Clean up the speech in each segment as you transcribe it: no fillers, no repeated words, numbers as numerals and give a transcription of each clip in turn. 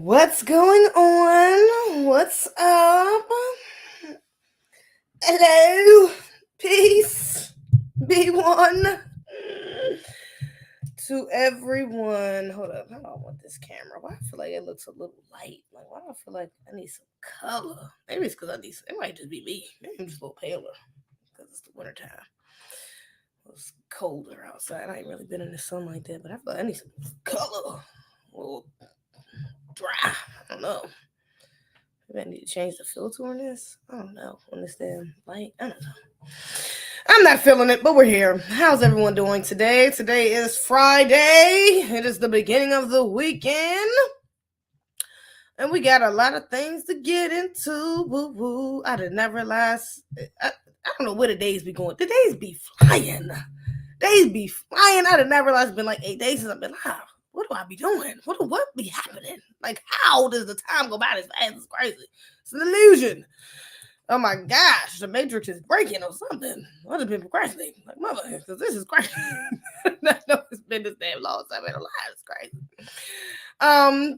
What's going on? What's up? Hello? Peace. Be one. To everyone. Hold up. How do I want this camera? Why I feel like it looks a little light? Like, why do I feel like I need some color? Maybe it's because it might just be me. Maybe I'm just a little paler because it's the wintertime. It's colder outside. I ain't really been in the sun like that, but I feel like I need some color. A little dry. I don't know. Maybe I need to change the filter on this. I don't know. On this damn light. I don't know. I'm not feeling it, but we're here. How's everyone doing today? Today is Friday. It is the beginning of the weekend. And we got a lot of things to get into. Woo woo. I did not realize. I don't know where the days be going. The days be flying. Days be flying. I did not realize it's been like 8 days since I've been live. What do I be doing? What be happening? Like, how does the time go by this fast? It's crazy. It's an illusion. Oh my gosh, the Matrix is breaking or something. I've just been procrastinating. Like, mother, because this is crazy. I know it's been this damn long time in a life. It's crazy.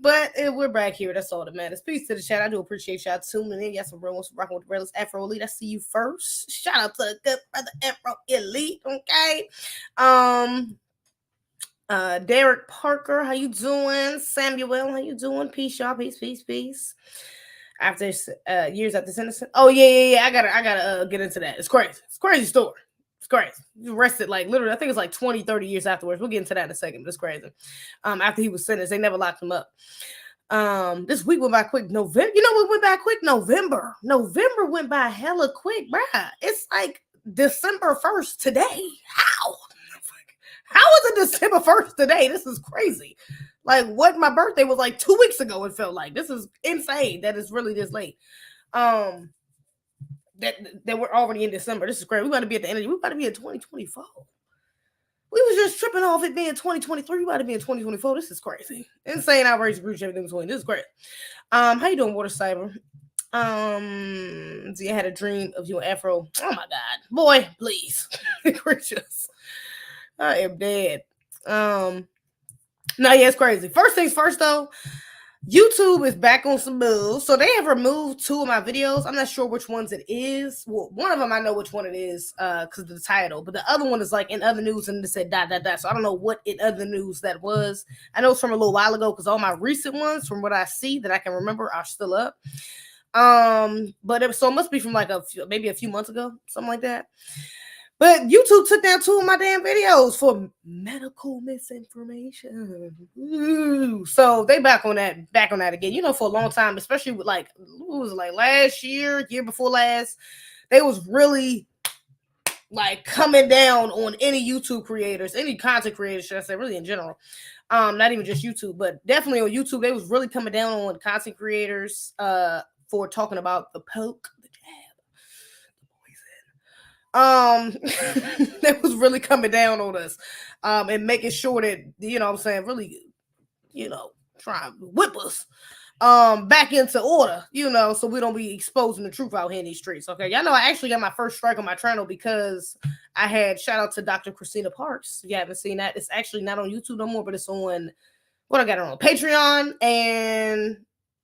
But we're back here. That's all that matters. Peace to the chat. I do appreciate y'all tuning in. Y'all some real ones rocking with the realest Afro Elite. I see you first. Shout out to the good brother Afro Elite. Okay. Derek Parker, how you doing? Samuel, how you doing? Peace, y'all. Peace. After years after sentence. Oh yeah. I gotta get into that. It's crazy. It's a crazy story. It's crazy. He arrested like literally, I think it's like 20, 30 years afterwards. We'll get into that in a second, but it's crazy. After he was sentenced, they never locked him up. This week went by quick. November, you know what went by quick? November went by hella quick, bruh. It's like December 1st today. How is it December 1st today? This is crazy. Like, what my birthday was like 2 weeks ago, it felt like. This is insane that it's really this late. That we're already in December. This is great. We about to be at the end of the year. We about to be in 2024. We was just tripping off it being 2023. We about to be in 2024. This is crazy. Insane, outrageous, egregious, everything between. This is great. How you doing, Water Cyber? See, I had a dream of you and Afro. Oh my God. Boy, please. Gracious. I am dead. No, yeah, it's crazy. First things first, though, YouTube is back on some moves. So they have removed 2 of my videos. I'm not sure which ones it is. Well, one of them I know which one it is because of the title, but the other one is like in other news and it said ... So I don't know what in other news that was. I know it's from a little while ago because all my recent ones, from what I see that I can remember, are still up. But it must be from like maybe a few months ago, something like that. But YouTube took down 2 of my damn videos for medical misinformation. Ooh. So they back on that again. You know, for a long time, especially with like, it was like last year before last, they was really like coming down on any YouTube creators, any content creators, should I say, really in general. Not even just YouTube, but definitely on YouTube, they was really coming down on content creators for talking about the poke. That was really coming down on us and making sure that, you know what I'm saying, really, you know, trying to whip us back into order, you know, so we don't be exposing the truth out here in these streets. Okay, y'all know I actually got my first strike on my channel because I had, shout out to Dr. Christina Parks. If you haven't seen that, it's actually not on YouTube no more, but it's on, what I got it on, Patreon, and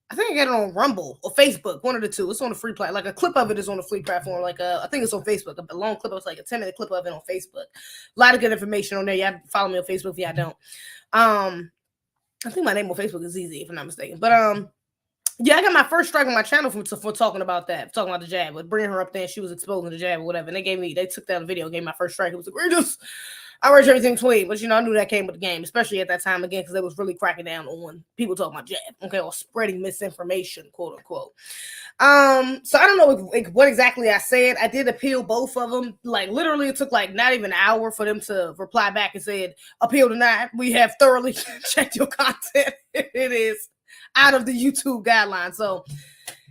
I think I got it on Rumble or Facebook, one of the two. It's on the free platform. Like a clip of it is on the free platform. Like I think it's on Facebook. A long clip. It's like a 10-minute clip of it on Facebook. A lot of good information on there. Y'all follow me on Facebook if y'all don't. I think my name on Facebook is Easy if I'm not mistaken. But yeah, I got my first strike on my channel for talking about that, talking about the jab, but bringing her up there and she was exposing the jab or whatever. And they took down the video, gave me my first strike. It was egregious. I read everything between, but you know, I knew that came with the game, especially at that time again, because they was really cracking down on people talking about jab, okay, or spreading misinformation, quote unquote. So I don't know what exactly I said. I did appeal both of them. Like literally, it took like not even an hour for them to reply back and said, "Appeal denied. We have thoroughly checked your content. It is out of the YouTube guidelines." So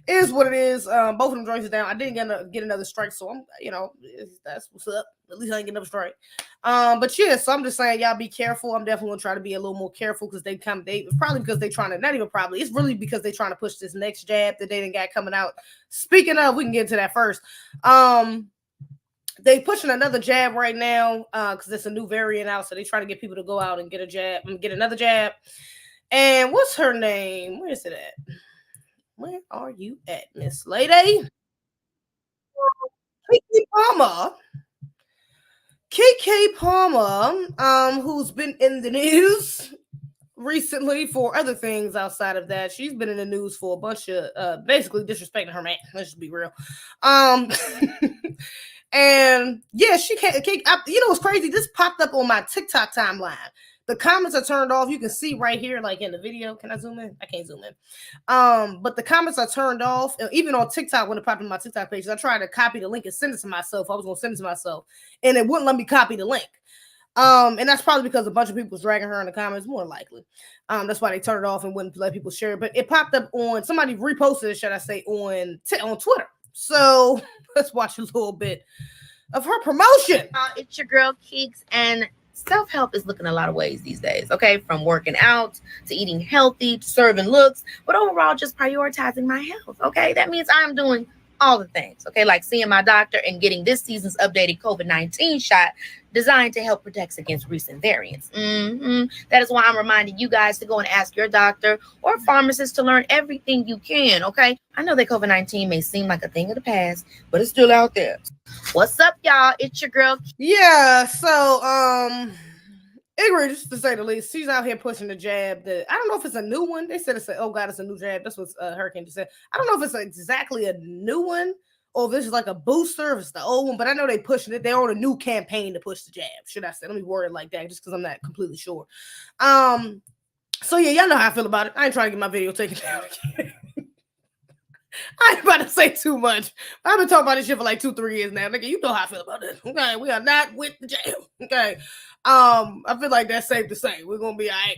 it is what it is. Both of them joints are down. I didn't get another strike, so I'm, you know, that's what's up. At least I didn't get another strike. But yeah, so I'm just saying, y'all be careful. I'm definitely gonna try to be a little more careful because they probably because they trying to, not even probably, it's really because they trying to push this next jab that they didn't got coming out. Speaking of, we can get into that first. They pushing another jab right now because there's a new variant out, so they trying to get people to go out and get a jab and get another jab. And what's her name? Where is it at? Where are you at, Miss Lady? Keke Palmer. Keke Palmer, who's been in the news recently for other things outside of that. She's been in the news for a bunch of basically disrespecting her man. Let's just be real. And yeah, she can't. You know what's crazy? This popped up on my TikTok timeline. The comments are turned off. You can see right here, like in the video. Can I zoom in? I can't zoom in. But the comments are turned off. Even on TikTok, when it popped in my TikTok page, I tried to copy the link and send it to myself. I was gonna send it to myself, and it wouldn't let me copy the link. And that's probably because a bunch of people was dragging her in the comments, more likely. That's why they turned it off and wouldn't let people share it. But it popped up on, somebody reposted it, should I say, on Twitter. So let's watch a little bit of her promotion. It's your girl Keeks, and self-help is looking a lot of ways these days, okay? From working out to eating healthy to serving looks, but overall just prioritizing my health, okay? That means I'm doing all the things, okay? Like seeing my doctor and getting this season's updated COVID-19 shot designed to help protect against recent variants. That is why I'm reminding you guys to go and ask your doctor or pharmacist to learn everything you can, okay? I know that COVID-19 may seem like a thing of the past, but it's still out there. What's up, y'all? It's your girl. Yeah, so egregious to say the least. She's out here pushing the jab. I don't know if it's a new one. They said it's a new jab. That's what Hurricane just said. I don't know if it's exactly a new one or if this is like a booster, if it's the old one, but I know they pushing it. They're on a new campaign to push the jab. Should I say? Let me word it like that, just because I'm not completely sure. So yeah, y'all know how I feel about it. I ain't trying to get my video taken down again. I ain't about to say too much. I've been talking about this shit for like 2-3 years now. Nigga, you know how I feel about this. Okay, we are not with the jam. Okay. I feel like that's safe to say. We're gonna be all right.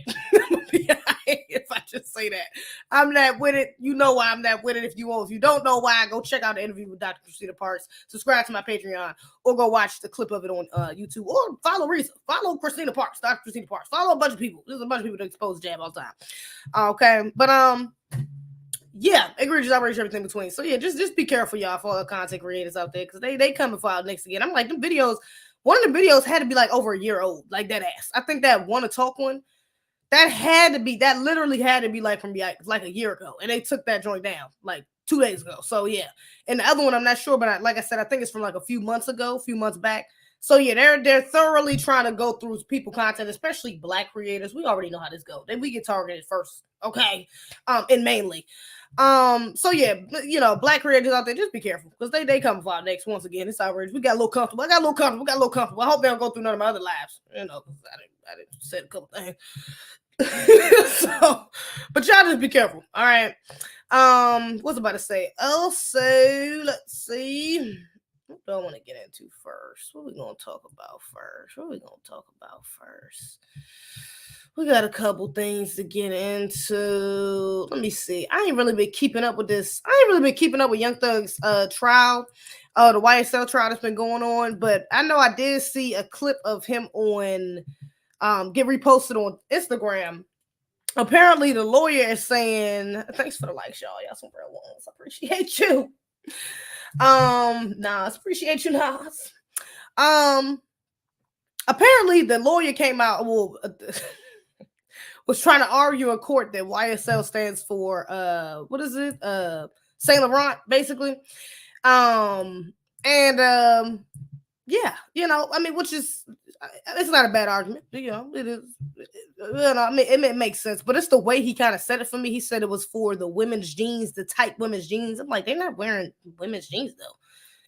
If I just say that. I'm not with it. You know why I'm not with it. If you don't know why, go check out the interview with Dr. Christina Parks. Subscribe to my Patreon or go watch the clip of it on YouTube or follow Risa. Follow Christina Parks, Dr. Christina Parks. Follow a bunch of people. There's a bunch of people that expose jab all the time. Okay, but yeah, egregious outrage, everything between. So yeah, just be careful, y'all, for all the content creators out there, because they coming for our next again. I'm like, them videos. One of the videos had to be like over a year old, like that ass. I think that Wanna Talk one, that literally had to be like from like a year ago, and they took that joint down like 2 days ago. So yeah, and the other one I'm not sure, but like I said, I think it's from like a few months back. So yeah, they're thoroughly trying to go through people content, especially Black creators. We already know how this goes. Then we get targeted first, okay, and mainly. So yeah, you know, Black creators out there, just be careful, because they come for our next. Once again, it's outrageous. We got a little comfortable. I got a little comfortable. I hope they don't go through none of my other lives. You know, I didn't say a couple things. So, but y'all just be careful. All right. What's I about to say? Also, let's see. What do I want to get into first? What are we gonna talk about first? We got a couple things to get into. Let me see. I ain't really been keeping up with this. I ain't really been keeping up with Young Thug's trial, the YSL trial that's been going on. But I know I did see a clip of him on get reposted on Instagram. Apparently, the lawyer is saying, "Thanks for the likes, y'all. Y'all some real ones. I appreciate you." Nas, appreciate you, Nas. Apparently, the lawyer came out. Was trying to argue in court that YSL stands for what is it? Saint Laurent, basically. Yeah, you know, I mean, which is, it's not a bad argument, you know, it is, you know, I mean, it makes sense, but it's the way he kind of said it for me. He said it was for the women's jeans, the tight women's jeans. I'm like, they're not wearing women's jeans though.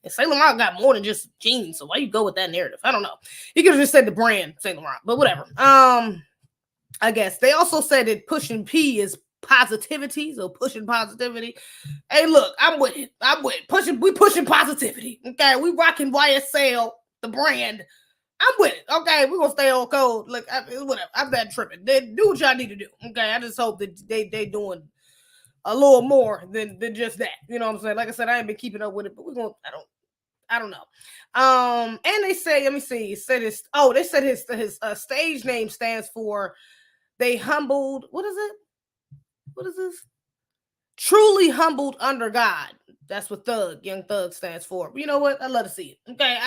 And Saint Laurent got more than just jeans, so why you go with that narrative? I don't know. He could have just said the brand Saint Laurent, but whatever. I guess they also said that pushing P is positivity, so pushing positivity. Hey, look, I'm with it. We pushing positivity. Okay, we rocking YSL, the brand. I'm with it. Okay, we're gonna stay on code. Look, whatever. I'm not tripping. They do what y'all need to do. Okay, I just hope that they doing a little more than just that. You know what I'm saying? Like I said, I ain't been keeping up with it, but we're gonna. I don't know. And they say, let me see. They said his stage name stands for they humbled. What is it? What is this? Truly humbled under God. That's what Young Thug stands for. But you know what? I love to see it. Okay,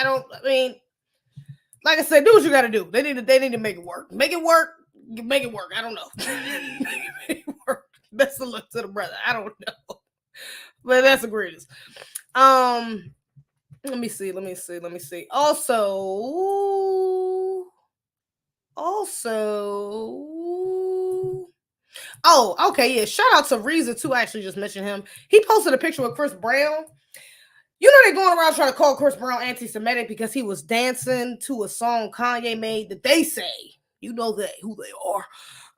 like I said, do what you got to do. They need to make it work. Make it work. Make it work. I don't know. Make it work. Best of luck to the brother. I don't know. But that's egregious. Let me see. Oh, okay, yeah. Shout out to Reza too. I actually just mentioned him. He posted a picture with Chris Brown. You know they're going around trying to call Chris Brown anti-Semitic because he was dancing to a song Kanye made that they say, you know that who they are.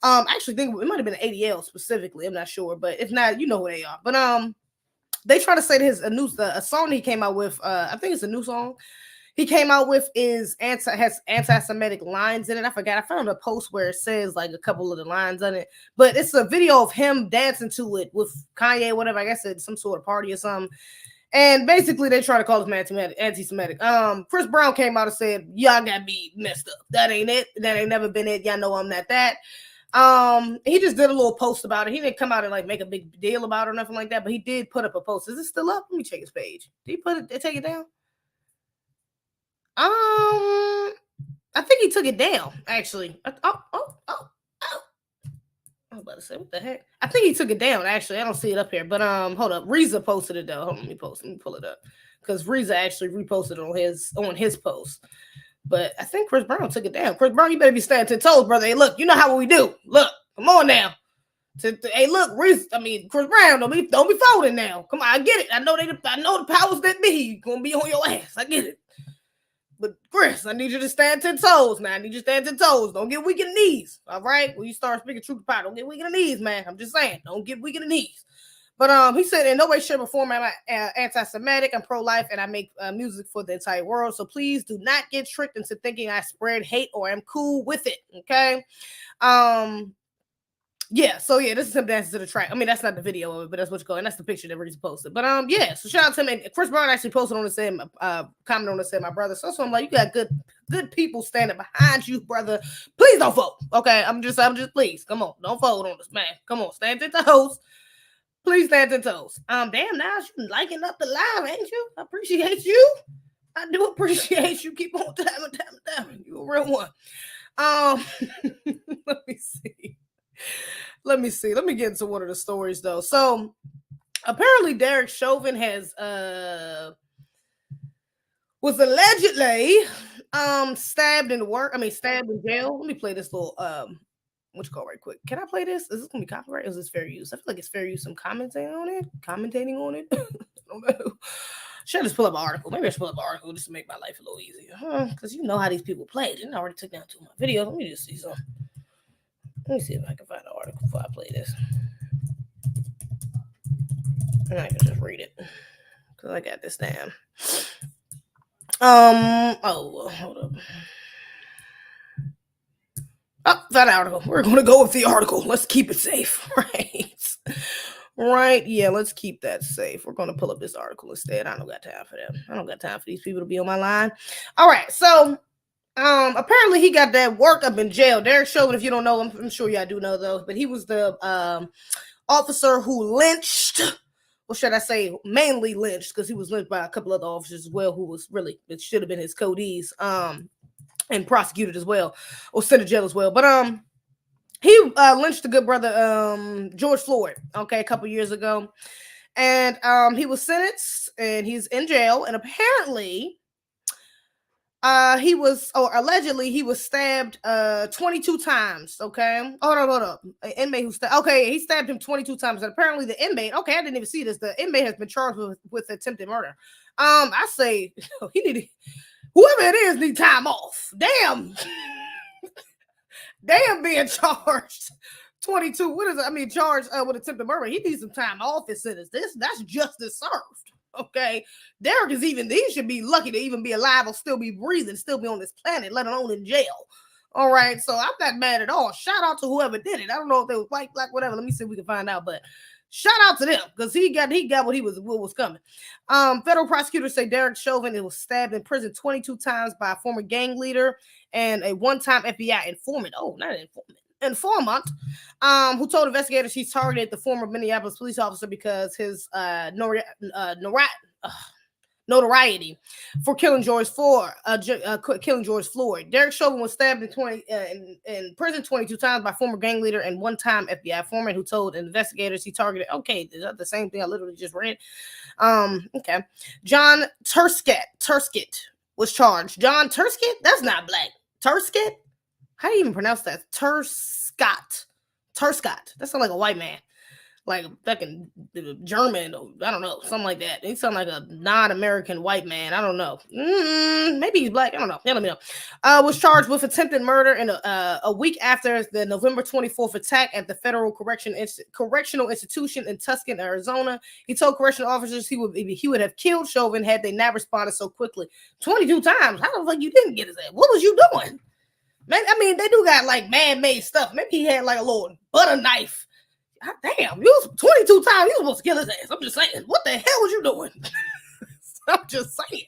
I actually think it might have been ADL specifically. I'm not sure, but if not, you know who they are. But they try to say that a song he came out with. I think it's a new song he came out with has anti-Semitic lines in it. I forgot. I found a post where it says like a couple of the lines on it, but it's a video of him dancing to it with Kanye, whatever. I guess it's some sort of party or something. And basically, they try to call him anti-Semitic. Chris Brown came out and said, "Y'all got me messed up. That ain't it. That ain't never been it. Y'all know I'm not that." He just did a little post about it. He didn't come out and like make a big deal about it or nothing like that, but he did put up a post. Is it still up? Let me check his page. Did he put it? Take it down? I think he took it down. Actually, I was about to say, what the heck? I think he took it down, actually. I don't see it up here. But hold up. Reza posted it though. Hold on, let me pull it up. Because Reza actually reposted on his post. But I think Chris Brown took it down. Chris Brown, you better be standing 10 toes, brother. Hey, look, you know how we do. Look, come on now. Hey, look, Chris Brown, don't be folding now. Come on, I get it. I know the powers that be gonna be on your ass. I get it. But Chris, I need you to stand 10 toes. Now I need you to stand 10 toes. Don't get weak in the knees. All right. When you start speaking truth to power, don't get weak in the knees, man. I'm just saying, don't get weak in the knees. But he said, in no way, shape, or form am I anti-Semitic. I'm pro-life, and I make music for the entire world. So please do not get tricked into thinking I spread hate or am cool with it. Okay. Yeah, so yeah, this is him dancing to the track. I mean, that's not the video of it, but that's what's going. That's the picture that Reese posted. But yeah, so shout out to him. And Chris Brown actually posted on the same comment on the same, my brother. So I'm like, you got good people standing behind you, brother. Please don't fold. Okay, I'm just please come on, don't fold on us, man. Come on, stand 10 toes. Please stand 10 toes. Damn, now you liking up the live, ain't you? I appreciate you. I do appreciate you. Keep on tapping. You a real one. Let me see. Let me get into one of the stories though. So apparently Derek Chauvin has was allegedly stabbed in jail. Let me play this little what you call right quick. Can I play this? Is this gonna be copyright? Or is this fair use? I feel like it's fair use. I'm commentating on it. I don't know. Should I just pull up an article? Maybe I should pull up an article just to make my life a little easier. Because you know how these people play. They already took down 2 of my videos. Let me just see something. Let me see if I can find an article before I play this. And I can just read it. Because I got this down. Hold up. Oh, found an article. We're going to go with the article. Let's keep it safe, right? Right? Yeah, let's keep that safe. We're going to pull up this article instead. I don't got time for that. I don't got time for these people to be on my line. All right, so apparently he got that work up in jail. Derek Chauvin, if you don't know, I'm sure y'all do know though, but he was the officer who lynched, what should I say, mainly lynched, because he was lynched by a couple other officers as well, who was really, it should have been his codees, and prosecuted as well, or sent to jail as well. But he lynched the good brother George Floyd, okay, a couple years ago, and he was sentenced and he's in jail, and apparently allegedly he was stabbed 22 times. Okay. Hold up. An inmate who he stabbed him 22 times. And apparently the inmate, okay, I didn't even see this. The inmate has been charged with attempted murder. I say whoever it is need time off. Damn. Damn, being charged 22. What is it? I mean, charged with attempted murder. He needs some time off his sentence. That's justice served. Okay, Derek he should be lucky to even be alive or still be breathing, still be on this planet, let alone in jail. All right, so I'm not mad at all. Shout out to whoever did it. I don't know if they was white, black, whatever. Let me see if we can find out. But shout out to them because he got what was coming. Federal prosecutors say Derek Chauvin was stabbed in prison 22 times by a former gang leader and a one-time FBI informant. Oh, not an informant, who told investigators he's targeted the former Minneapolis police officer because his notoriety notoriety for killing George Floyd. Derek Chauvin was stabbed in prison 22 times by former gang leader and one-time FBI foreman who told investigators he targeted. Okay, is that the same thing I literally just read? Okay. John Turskett was charged. John Turskett? That's not black. Turskett? How do you even pronounce that? Turskott. That sounds like a white man. Like fucking German, or I don't know, something like that. He sounds like a non-American white man. I don't know. Maybe he's black. I don't know. Yeah, let me know. Was charged with attempted murder in a week after the November 24th attack at the Federal Correctional Institution in Tucson, Arizona. He told correctional officers he would have killed Chauvin had they not responded so quickly. 22 times. How the fuck you didn't get his ass? What was you doing? Man, I mean, they do got like man-made stuff. Maybe he had like a little butter knife. God damn, you was 22 times. You was supposed to kill his ass. I'm just saying. What the hell was you doing? I'm just saying.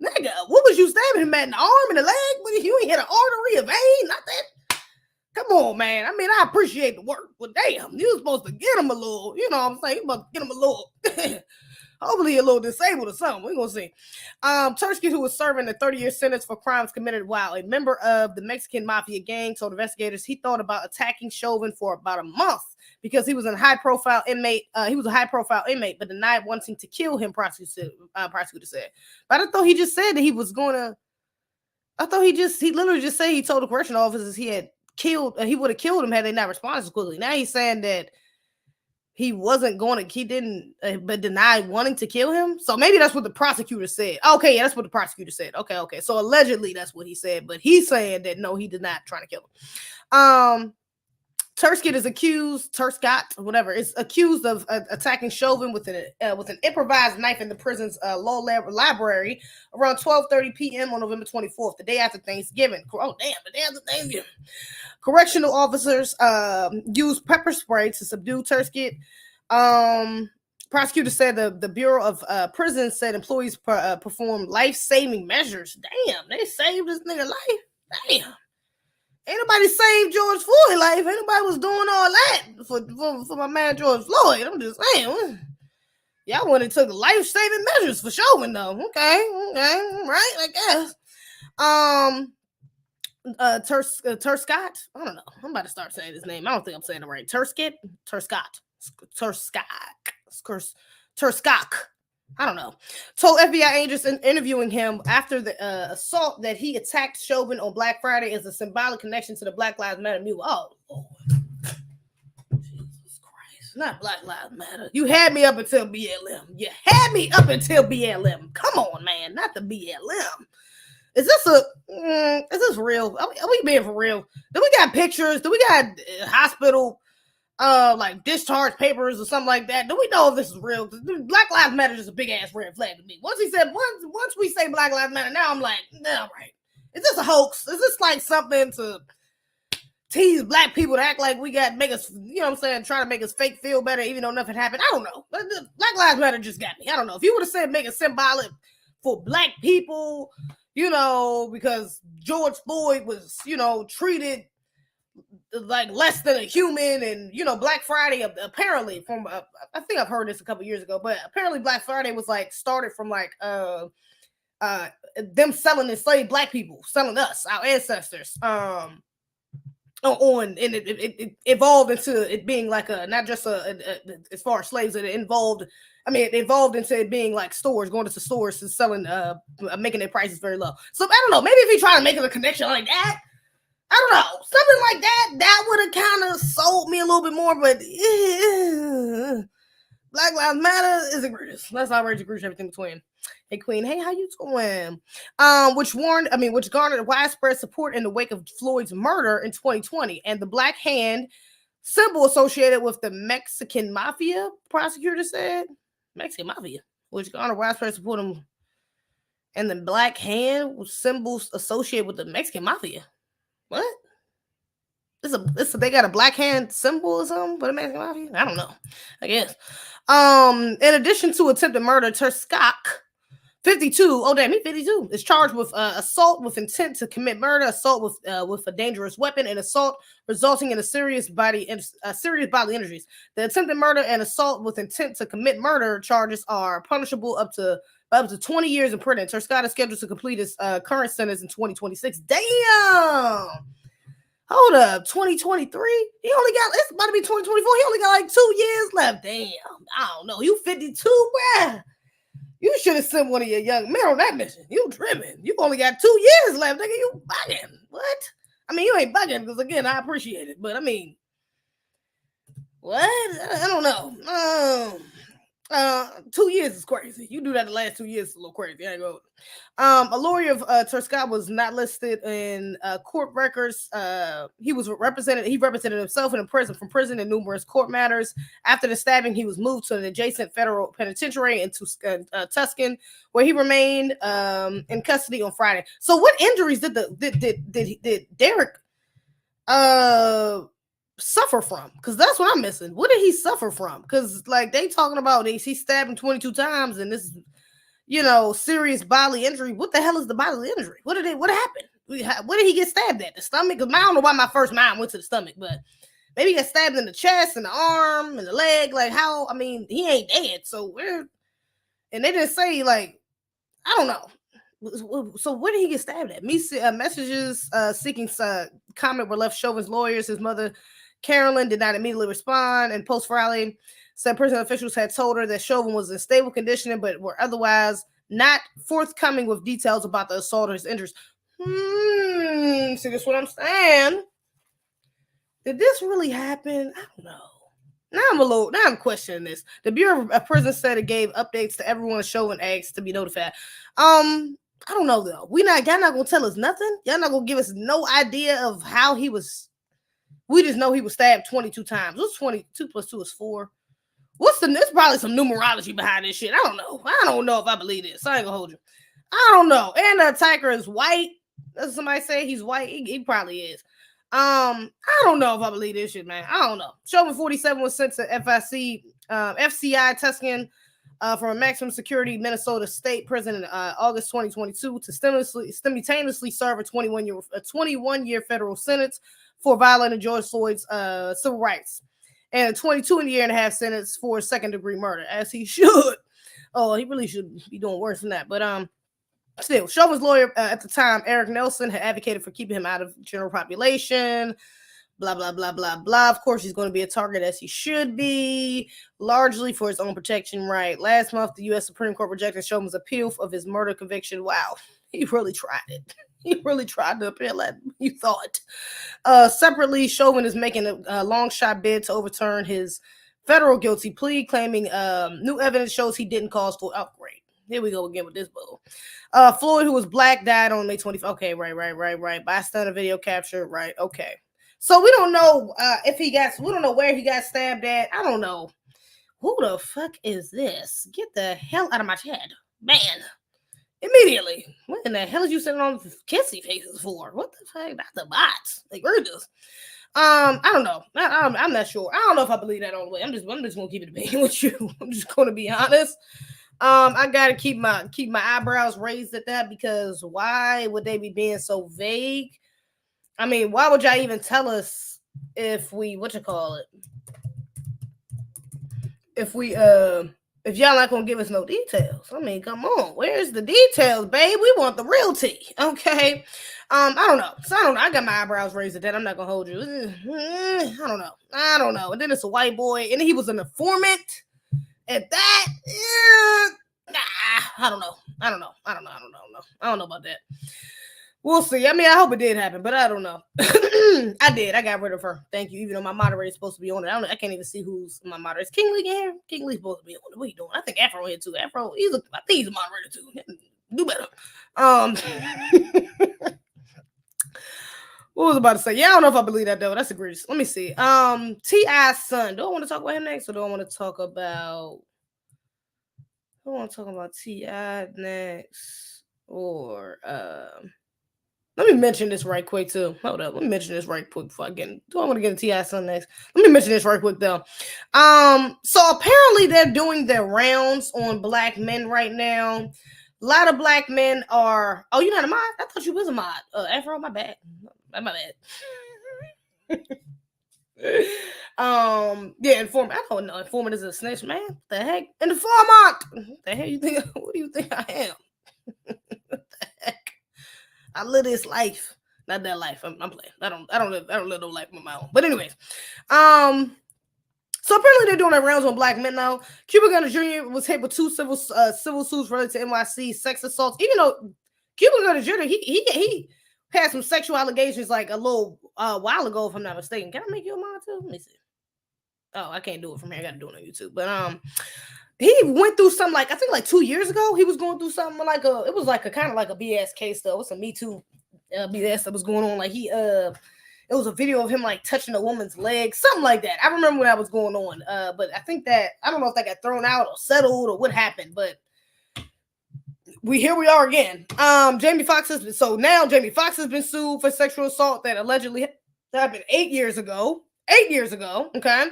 Nigga, what was you stabbing him at? In the arm and the leg? You ain't hit an artery, a vein, not that. Come on, man. I mean, I appreciate the work, but damn, you was supposed to get him a little, you know what I'm saying? You supposed to get him a little, hopefully a little disabled or something. We're going to see. Turskett, who was serving a 30-year sentence for crimes committed while a member of the Mexican mafia gang, told investigators he thought about attacking Chauvin for about a month because he was a high-profile inmate. But denied wanting to kill him, prosecutor said. But I thought he just said that he was going to. I thought he literally just said he told the correctional officers he would have killed him had they not responded so quickly. Now he's saying that he didn't, but denied wanting to kill him. So maybe that's what the prosecutor said. Okay, yeah, that's what the prosecutor said. Okay. So allegedly that's what he said, but he's saying that no, he did not try to kill him. Turskett is accused of attacking Chauvin with an improvised knife in the prison's law library around 12:30 p.m. on November 24th, the day after Thanksgiving. Oh, damn, the day after Thanksgiving. Correctional officers used pepper spray to subdue Turskett. Prosecutor said the Bureau of Prisons said employees performed life-saving measures. Damn, they saved this nigga life. Damn. Ain't nobody saved George Floyd life. Ain't nobody was doing all that for my man George Floyd. I'm just saying. Y'all went and took life-saving measures for Chauvin, though. Okay, right, I guess. Turskott? I don't know. I'm about to start saying his name. I don't think I'm saying it right. Turskott. I don't know. Told FBI agents interviewing him after the assault that he attacked Chauvin on Black Friday as a symbolic connection to the Black Lives Matter movement. Oh, Lord. Jesus Christ. Not Black Lives Matter. You had me up until BLM. Come on, man. Not the BLM. Is this real? Are we being for real? Do we got pictures? Do we got hospital like discharge papers or something like that? Do we know if this is real? Black Lives Matter is a big ass red flag to me. Once we say Black Lives Matter, now I'm like, nah, right. Is this a hoax? Is this like something to tease black people to act like we got make us, you know what I'm saying, trying to make us fake feel better even though nothing happened? I don't know. Black Lives Matter just got me. I don't know. If you would have said make it symbolic for black people, you know, because George Floyd was, you know, treated like less than a human, and you know, Black Friday apparently from I think I've heard this a couple years ago, but apparently Black Friday was like started from like them selling enslaved black people, selling us, our ancestors, and it evolved into it being like a not just as far as slaves, it evolved into it being like stores, going into stores and selling making their prices very low. So I don't know, maybe if you try to make a connection like that, I don't know, something like that would have kind of sold me a little bit more, but Black Lives Matter is egregious. Let's outrage, egregious, everything between. Hey Queen, hey, how you doing? Which garnered widespread support in the wake of Floyd's murder in 2020, and the black hand symbol associated with the Mexican mafia, prosecutor said. Mexican mafia, which garnered widespread support and the black hand was symbols associated with the Mexican mafia. What? They got a black hand symbol or something for the Mexican mafia? I don't know. I guess. In addition to attempted murder, Turskott, 52. Oh damn, he's 52. Is charged with assault with intent to commit murder, assault with a dangerous weapon, and assault resulting in serious bodily injuries. The attempted murder and assault with intent to commit murder charges are punishable up to up to 20 years in prison. Scott is scheduled to complete his current sentence in 2026. Damn. Hold up, 2023? He only got, it's about to be 2024. He only got like 2 years left. Damn. I don't know. You 52, bruh. You should have sent one of your young men on that mission. You tripping. You only got 2 years left, nigga. You bugging. What? I mean, you ain't bugging because, again, I appreciate it. But, I mean, what? I don't know. 2 years is crazy. You do that the last 2 years, it's a little crazy. I ain't go. A lawyer of Scott was not listed in court records. He was represented. He represented himself in a prison in numerous court matters. After the stabbing, he was moved to an adjacent federal penitentiary in Tucson, where he remained in custody on Friday. So, what injuries did Derek suffer from? Because that's what I'm missing. What did he suffer from? Because like they talking about he stabbed him 22 times and this, serious bodily injury. What the hell is the bodily injury? What happened? Where did he get stabbed at? The stomach? Because I don't know why my first mind went to the stomach, but maybe he got stabbed in the chest and the arm and the leg. Like how? I mean, he ain't dead. So where? And they didn't say like, I don't know. So where did he get stabbed at? Messages seeking comment were left Chauvin's lawyers. His mother, Carolyn, did not immediately respond, and post-Friday said prison officials had told her that Chauvin was in stable condition, but were otherwise not forthcoming with details about the assault or his injuries. See, that's what I'm saying. Did this really happen? I don't know. Now I'm questioning this. The Bureau of Prisons said it gave updates to everyone Chauvin asked to be notified. I don't know though. Y'all not gonna tell us nothing. Y'all not gonna give us no idea of how he was. We just know he was stabbed 22 times. What's 22 plus 2 is 4. There's probably some numerology behind this shit. I don't know. I don't know if I believe this. I ain't gonna hold you. I don't know. And the attacker is white. Does somebody say he's white? He probably is. I don't know if I believe this shit, man. I don't know. Chauvin 47 was sent to FCI Tucson from a maximum security Minnesota state prison in August 2022 to simultaneously serve a 21-year federal sentence for violating George Floyd's civil rights, and a 22-year-and-a-half sentence for second-degree murder, as he should. Oh, he really should be doing worse than that. But still, Chauvin's lawyer at the time, Eric Nelson, had advocated for keeping him out of general population. Blah, blah, blah, blah, blah. Of course, he's going to be a target, as he should be, largely for his own protection right. Last month, the U.S. Supreme Court rejected Chauvin's appeal of his murder conviction. Wow, he really tried it. He really tried to appeal that, you thought. Separately, Chauvin is making a long shot bid to overturn his federal guilty plea, claiming new evidence shows he didn't cause full upgrade. Here we go again with this bull. Floyd, who was black, died on May 25th. Okay, right. Bystander video capture. Right, okay. So we don't know we don't know where he got stabbed at. I don't know. Who the fuck is this? Get the hell out of my head. Man. Immediately. What in the hell is you sitting on kissy faces for? What the fuck? That's the bots. Like, we're just I don't know. I'm not sure. I don't know if I believe that all the way. I'm just gonna keep it debating with you. I'm just gonna be honest. I gotta keep my eyebrows raised at that, because why would they be being so vague? I mean, why would y'all even tell us if if y'all not gonna give us no details? I mean, come on, where's the details, babe? We want the real tea, okay? I don't know. So I don't know. I got my eyebrows raised at that. I'm not gonna hold you. I don't know. And then it's a white boy, and he was an informant at that. I don't know. I don't know about that. We'll see. I mean, I hope it did happen, but I don't know. I did. I got rid of her. Thank you. Even though my moderator is supposed to be on it. I can't even see who's my moderator. Is King Lee in here? King Lee's supposed to be on it. What are you doing? I think Afro here too. Afro, I think he's a moderator too. Do better. What was I about to say? Yeah, I don't know if I believe that though. That's egregious. Let me see. T.I.'s son. Do I want to talk about him next, or do I want to talk about T.I. next? Or let me mention this right quick too. Hold up. Let me mention this right quick before I get do I want to get into T.I.'s son next? Let me mention this right quick though. So apparently they're doing their rounds on black men right now. A lot of black men are. Oh, you're not a mod? I thought you was a mod. Afro, my bad. My bad. Yeah, informant. I don't know. Informant is a snitch, man. What the heck? Informant. What the hell you think? What do you think I am? What the heck? I live this life. Not that life. I'm playing. I don't live no life of my own. But anyways, so apparently they're doing their rounds on black men now. Cuba Gooding Jr. was hit with 2 civil suits related to NYC sex assaults. Even though Cuba Gooding Jr. he had some sexual allegations like a little while ago, if I'm not mistaken. Can I make you a mod too? Let me see. Oh, I can't do it from here. I gotta do it on YouTube. But he went through something like I think like 2 years ago. He was going through something like it was like a kind of like a BS case though. It was some Me Too BS that was going on. Like it was a video of him like touching a woman's leg, something like that. I remember when that was going on. But I think that I don't know if that got thrown out or settled or what happened, but here we are again. Jamie Foxx has been sued for sexual assault that allegedly happened 8 years ago. 8 years ago, okay.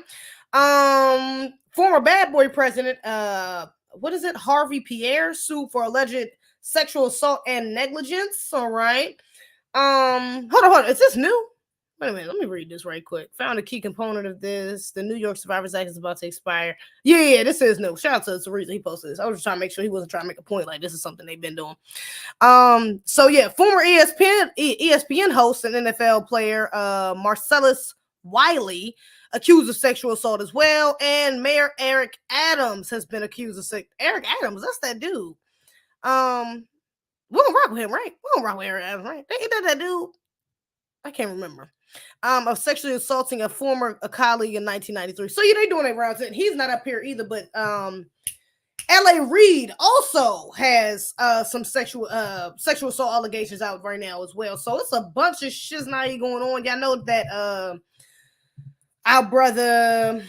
Former Bad Boy president, what is it? Harvey Pierre sued for alleged sexual assault and negligence. All right. Hold on. Is this new? Wait a minute, let me read this right quick. Found a key component of this. The New York Survivors Act is about to expire. Yeah, this is new. Shout out to the reason he posted this. I was just trying to make sure he wasn't trying to make a point like this is something they've been doing. So yeah, former ESPN host and NFL player Marcellus Wiley accused of sexual assault as well, and Mayor Eric Adams has been accused of Eric Adams, that's that dude. We don't rock with him, right? We don't rock with Eric Adams, right? Ain't that dude? I can't remember. Of sexually assaulting a former colleague in 1993. So yeah, they doing it rounds, and he's not up here either. But L.A. Reid also has some sexual assault allegations out right now as well. So it's a bunch of shiznai going on. Y'all know that our brother,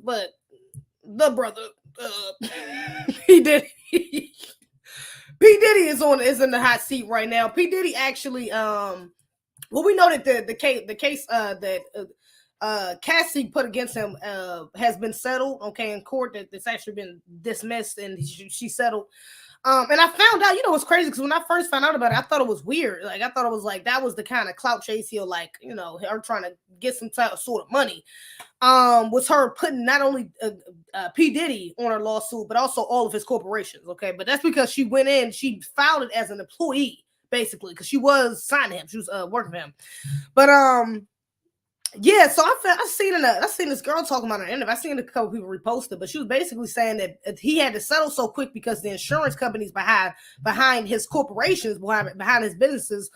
but the brother, he did. P. Diddy is in the hot seat right now. P. Diddy actually, well, we know that the case that Cassie put against him has been settled, okay, in court. That's actually been dismissed, and she settled. And I found out, what's crazy, because when I first found out about it, I thought it was weird. Like, I thought it was like that was the kind of clout chase he'll like, her trying to get some type of sort of money. Was her putting not only P. Diddy on her lawsuit, but also all of his corporations. Okay, but that's because she went in, she filed it as an employee, basically, because she was signing him, she was working for him. But yeah, so I seen this girl talking about her interview. I seen a couple people repost it, but she was basically saying that he had to settle so quick because the insurance companies behind his corporations, behind his businesses,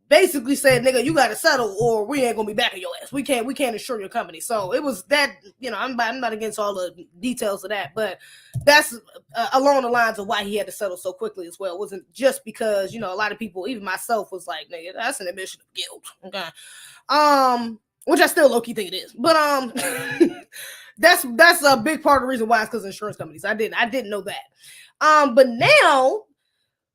basically said, "Nigga, you got to settle, or we ain't gonna be backing your ass. We can't insure your company." So it was that. I'm not against all the details of that, but that's along the lines of why he had to settle so quickly as well. It wasn't just because a lot of people, even myself, was like, "Nigga, that's an admission of guilt." Okay, which I still low-key think it is, but that's a big part of the reason why it's because of insurance companies. I didn't know that. But now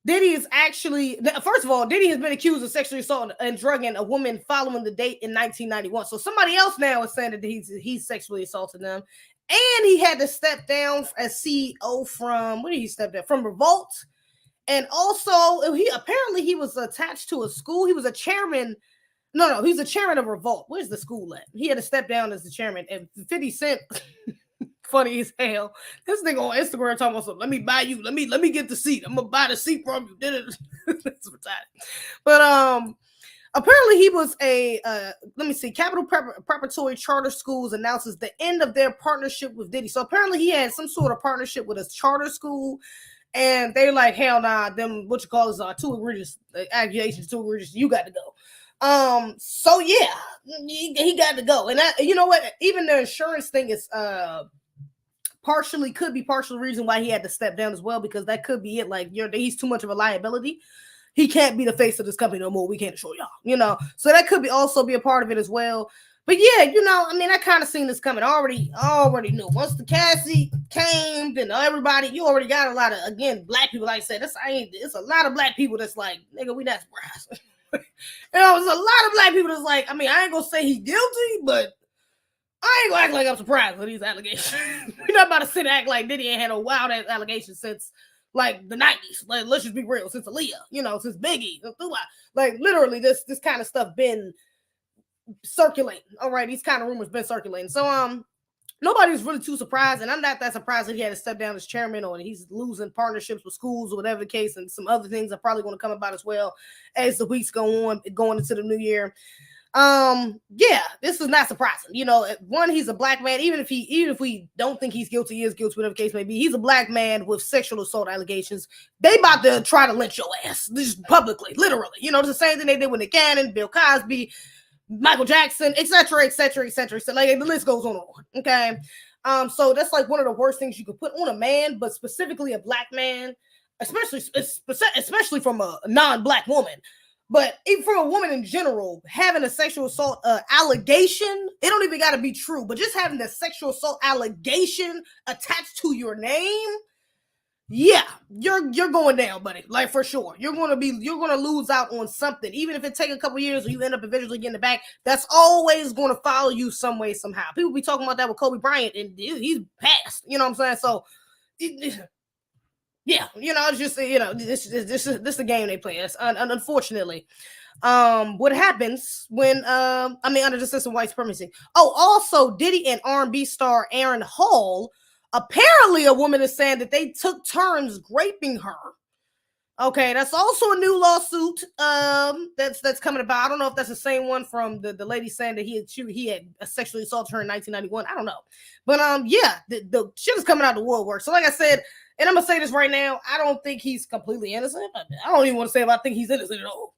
Diddy is actually, first of all, Diddy has been accused of sexually assault and drugging a woman following the date in 1991. So somebody else now is saying that he's sexually assaulted them, and he had to step down as CEO from, what did he step down from? Revolt, and also he was attached to a school. He was a chairman. No, he's the chairman of Revolt. Where's the school at? He had to step down as the chairman. And 50 Cent, funny as hell. This nigga on Instagram talking about something. Let me buy you. Let me get the seat. I'm gonna buy the seat from you. That's retarded. But apparently he was a Capital Preparatory Charter Schools announces the end of their partnership with Diddy. So apparently he had some sort of partnership with a charter school. And they're like, hell nah, them what you call is too egregious, accusations too egregious. You got to go. So yeah, he got to go. And you know what? Even the insurance thing is could be partial reason why he had to step down as well, because that could be it. Like he's too much of a liability. He can't be the face of this company no more. We can't show y'all, So that could also be a part of it as well. But yeah, I kind of seen this coming. Already knew. Once the Cassie came, then everybody, you already got a lot of, again, black people, like I said, it's a lot of black people that's like, nigga, we not surprised. There's a lot of black people that's like, I ain't gonna say he's guilty, but I ain't gonna act like I'm surprised with these allegations. We're not about to sit and act like Diddy ain't had no wild ass allegations since like the 90s. Like, let's just be real, since Aaliyah, since Biggie, like literally this kind of stuff been circulating. All right, these kind of rumors been circulating. So nobody's really too surprised, and I'm not that surprised that he had to step down as chairman, or he's losing partnerships with schools or whatever the case, and some other things are probably going to come about as well as the weeks go on, going into the new year. Yeah, this is not surprising. One, he's a black man. Even if we don't think he's guilty, he is guilty, whatever the case may be. He's a black man with sexual assault allegations. They about to try to lynch your ass, just publicly, literally. It's the same thing they did with Nick Cannon, Bill Cosby, Michael Jackson, etc., etc., etc. So like the list goes on and on. Okay. So that's like one of the worst things you could put on a man, but specifically a black man, especially from a non-black woman. But even for a woman in general, having a sexual assault allegation, it don't even got to be true, but just having the sexual assault allegation attached to your name, yeah, you're going down, buddy. Like, for sure. You're gonna lose out on something. Even if it take a couple years or you end up eventually getting it back, that's always gonna follow you some way, somehow. People be talking about that with Kobe Bryant, and he's passed. You know what I'm saying? So yeah, it's just, this is the game they play. It's unfortunately. What happens when under the system of white supremacy. Oh, also Diddy and R&B star Aaron Hall, apparently a woman is saying that they took turns raping her. Okay, that's also a new lawsuit that's coming about. I don't know if that's the same one from the lady saying that he had sexually assaulted her in 1991. I don't know. But yeah, the shit is coming out of the woodwork. So like I said, and I'm gonna say this right now, I don't think he's completely innocent. I don't even want to say if I think he's innocent at all.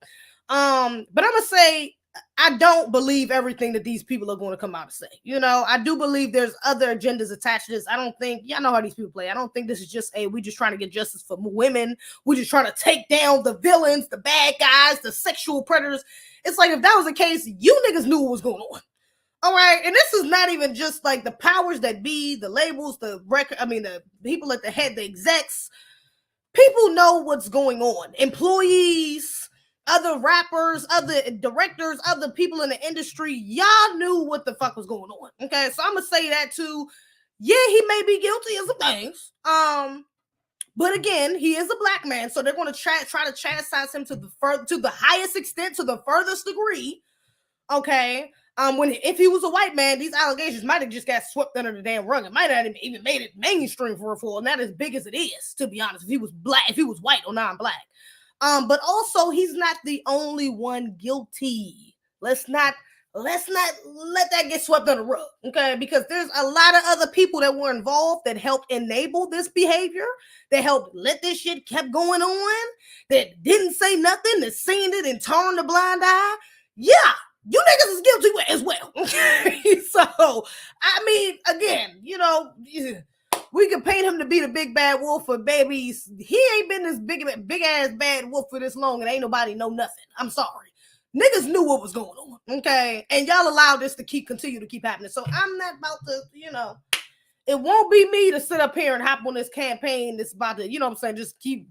But I'm gonna say I don't believe everything that these people are going to come out and say. I do believe there's other agendas attached to this. I don't think, y'all know how these people play. I don't think this is just we just trying to get justice for women. We're just trying to take down the villains, the bad guys, the sexual predators. It's like, if that was the case, you niggas knew what was going on. All right, and this is not even just like the powers that be, the labels, the people at the head, the execs. People know what's going on. Employees, other rappers, other directors, other people in the industry, y'all knew what the fuck was going on. Okay, so I'm gonna say that too. Yeah, he may be guilty of some things. But again, he is a black man, so they're going to try to chastise him to the highest extent, to the furthest degree. Okay. If he was a white man, these allegations might have just got swept under the damn rug. It might not have even made it mainstream for and not as big as it is, to be honest. If he was black, if he was white or non-black. But also he's not the only one guilty. Let's not let that get swept under the rug, okay? Because there's a lot of other people that were involved that helped enable this behavior, that helped let this shit kept going on, that didn't say nothing, that seen it and turned a blind eye. Yeah, you niggas is guilty as well. So, again, we could paint him to be the big bad wolf for babies. He ain't been this big ass bad wolf for this long, and ain't nobody know nothing. I'm sorry. Niggas knew what was going on, okay? And y'all allowed this to continue to keep happening. So I'm not about to, it won't be me to sit up here and hop on this campaign that's about to, just keep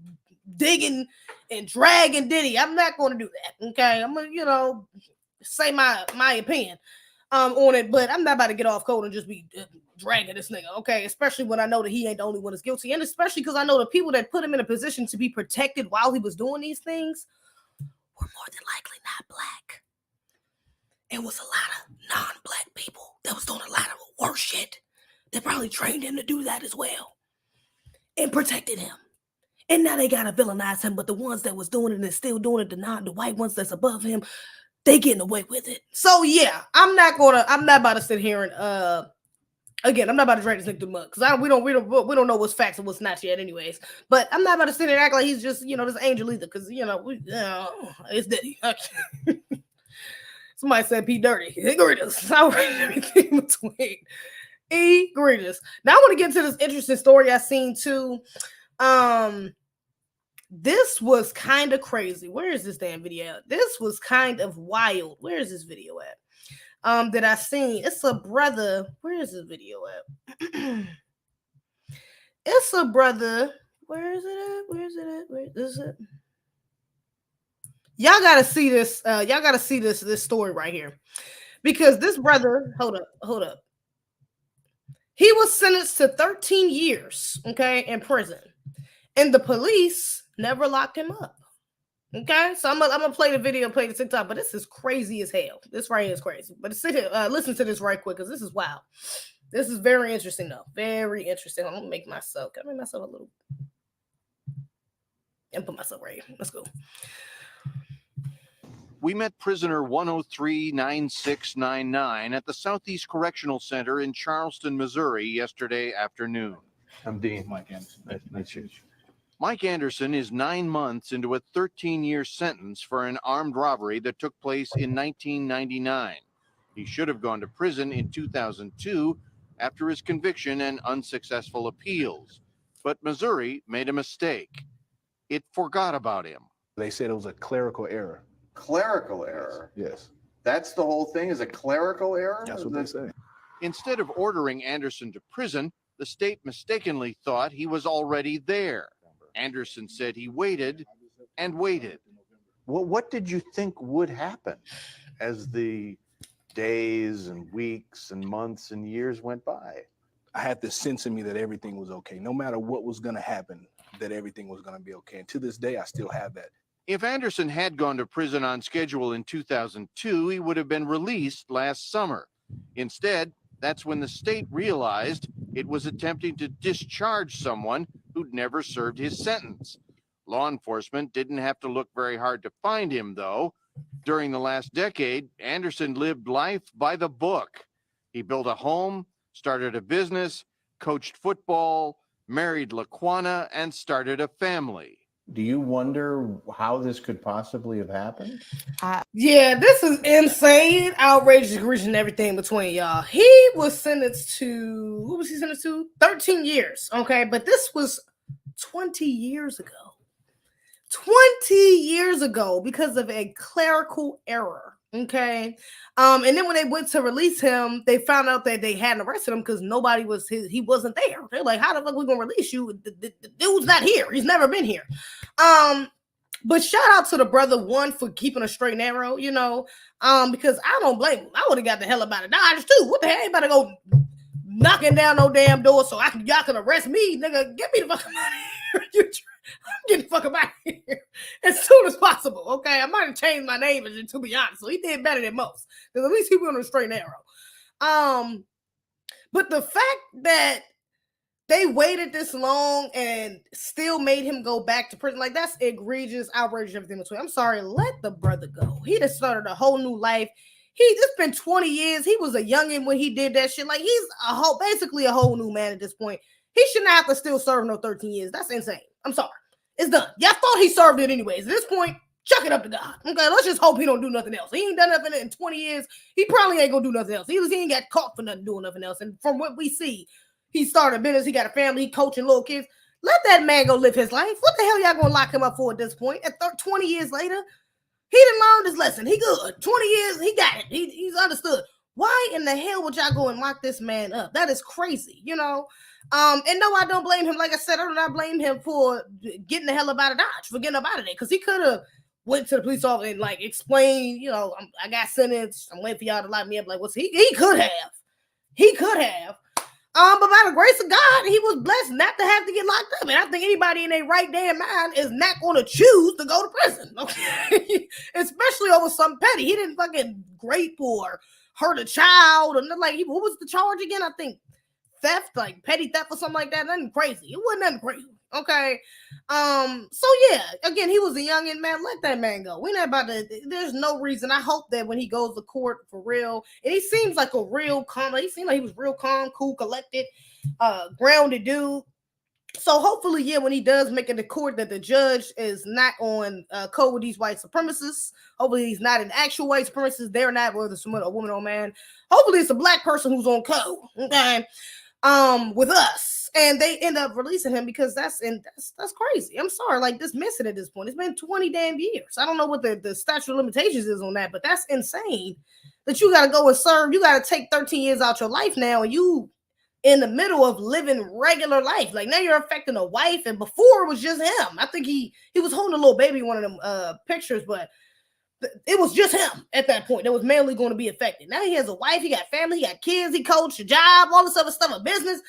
digging and dragging Diddy. I'm not going to do that, okay? I'm going to, say my opinion on it, but I'm not about to get off code and just be dragging this nigga, okay? Especially when I know that he ain't the only one that's guilty, and especially because I know the people that put him in a position to be protected while he was doing these things were more than likely not black. It was a lot of non-black people that was doing a lot of worse shit. They probably trained him to do that as well and protected him. And now they gotta villainize him, but the ones that was doing it and still doing it, the white ones that's above him, they getting away with it. So yeah, I'm not about to sit here and again, I'm not about to drag this nigga through the mud because we don't know what's facts and what's not yet, anyways. But I'm not about to sit here and act like he's just this angel either, because it's Diddy. Okay. Somebody said P Dirty. Egregious. I read everything between. Egregious. Now I want to get to this interesting story I seen too. This was kind of crazy. Where is this damn video? This was kind of wild. Where is this video at? That I seen. It's a brother. Where is this video at? It's a brother. Where is it at? Where is it at? Where is it? Y'all gotta see this. Y'all gotta see this story right here. Because this brother, hold up. He was sentenced to 13 years, okay, in prison. and the police never locked him up. Okay, so I'm gonna play the video, play the TikTok, but this is crazy as hell. This right here is crazy. But sit here, listen to this right quick, because this is wild. This is very interesting, though. Very interesting. I'm gonna make myself. Can I make myself a little? And put myself right here. Let's go. We met prisoner 103-9699 at the Southeast Correctional Center in Charleston, Missouri yesterday afternoon. I'm Dean. Mike Anderson. Nice to meet you. Mike Anderson is 9 months into a 13-year sentence for an armed robbery that took place in 1999. He should have gone to prison in 2002 after his conviction and unsuccessful appeals. But Missouri made a mistake. It forgot about him. They said it was a clerical error. Clerical error? Yes. That's the whole thing, is a clerical error? That's what they say. Instead of ordering Anderson to prison, the state mistakenly thought he was already there. Anderson said he waited and waited. Well, what did you think would happen as the days and weeks and months and years went by? I had this sense in me that everything was okay. No matter what was going to happen, that everything was going to be okay. And to this day, I still have that. If Anderson had gone to prison on schedule in 2002, he would have been released last summer. Instead, that's when the state realized it was attempting to discharge someone who'd never served his sentence. Law enforcement didn't have to look very hard to find him, though. During the last decade, Anderson lived life by the book. He built a home, started a business, coached football, married LaQuana, and started a family. Do you wonder how this could possibly have happened? Yeah, this is insane, outrageous, egregious, and everything between y'all. He was sentenced to, what was he sentenced to? 13 years, okay? But this was 20 years ago. 20 years ago because of a clerical error, okay? And then when they went to release him, they found out that they hadn't arrested him because nobody was he wasn't there. They're like, how the fuck we gonna release you? The dude's not here. He's never been here. But shout out to the brother one for keeping a straight and narrow, you know, because I don't blame him. I would have got the hell about it. Dodge too. What the hell? You better go knocking down no damn door so y'all can arrest me, nigga. Get me the fuck out of here. I'm getting the fuck out of here as soon as possible. Okay, I might have changed my name, to be honest. So he did better than most, because at least he went on a straight and narrow. But the fact that they waited this long and still made him go back to prison, like, that's egregious, outrageous, everything between. I'm sorry, let the brother go. He just started a whole new life. It's been 20 years. He was a youngin' when he did that shit. Like, he's basically a whole new man at this point. He shouldn't have to still serve no 13 years. That's insane. I'm sorry. It's done. Y'all thought he served it anyways. At this point, chuck it up to God. Okay, let's just hope he don't do nothing else. He ain't done nothing in 20 years. He probably ain't gonna do nothing else. He ain't got caught for nothing doing nothing else. And from what we see, he started a business. He got a family. He coaching little kids. Let that man go live his life. What the hell y'all gonna lock him up for at this point? At 20 years later, he done learned his lesson. He good. 20 years, he got it. He's understood. Why in the hell would y'all go and lock this man up? That is crazy, you know? And no, I don't blame him. Like I said, I do not blame him for getting the hell up out of Dodge, for getting up out of there. Because he could have went to the police office and, like, explained, you know, I got sentenced. I'm waiting for y'all to lock me up. Like, what's he could have. He could have. But by the grace of God, he was blessed not to have to get locked up. And I think anybody in their right damn mind is not going to choose to go to prison. Okay? Especially over something petty. He didn't fucking grape or hurt a child. Or nothing. Like, what was the charge again? I think theft, like petty theft or something like that. Nothing crazy. It wasn't nothing crazy. Okay. So yeah, again, he was a youngin', man. Let that man go. We're not about to, there's no reason. I hope that when he goes to court for real, and he seems like a real calm, he seemed like he was real calm, cool, collected, grounded dude. So hopefully, yeah, when he does make it to court, that the judge is not on code with these white supremacists. Hopefully he's not an actual white supremacist. They're not, whether it's a woman or man. Hopefully it's a black person who's on code. Okay. With us, and they end up releasing him because that's crazy. I'm sorry, like, dismiss it at this point. It's been 20 damn years. I don't know what the statute of limitations is on that, but that's insane that you got to go and serve. You got to take 13 years out your life now, and you in the middle of living regular life. Like, now you're affecting a wife, and before it was just him. I think he was holding a little baby in one of them pictures, but it was just him at that point that was mainly going to be affected. Now he has a wife, he got family, he got kids, he coached, a job, all this other stuff, a business.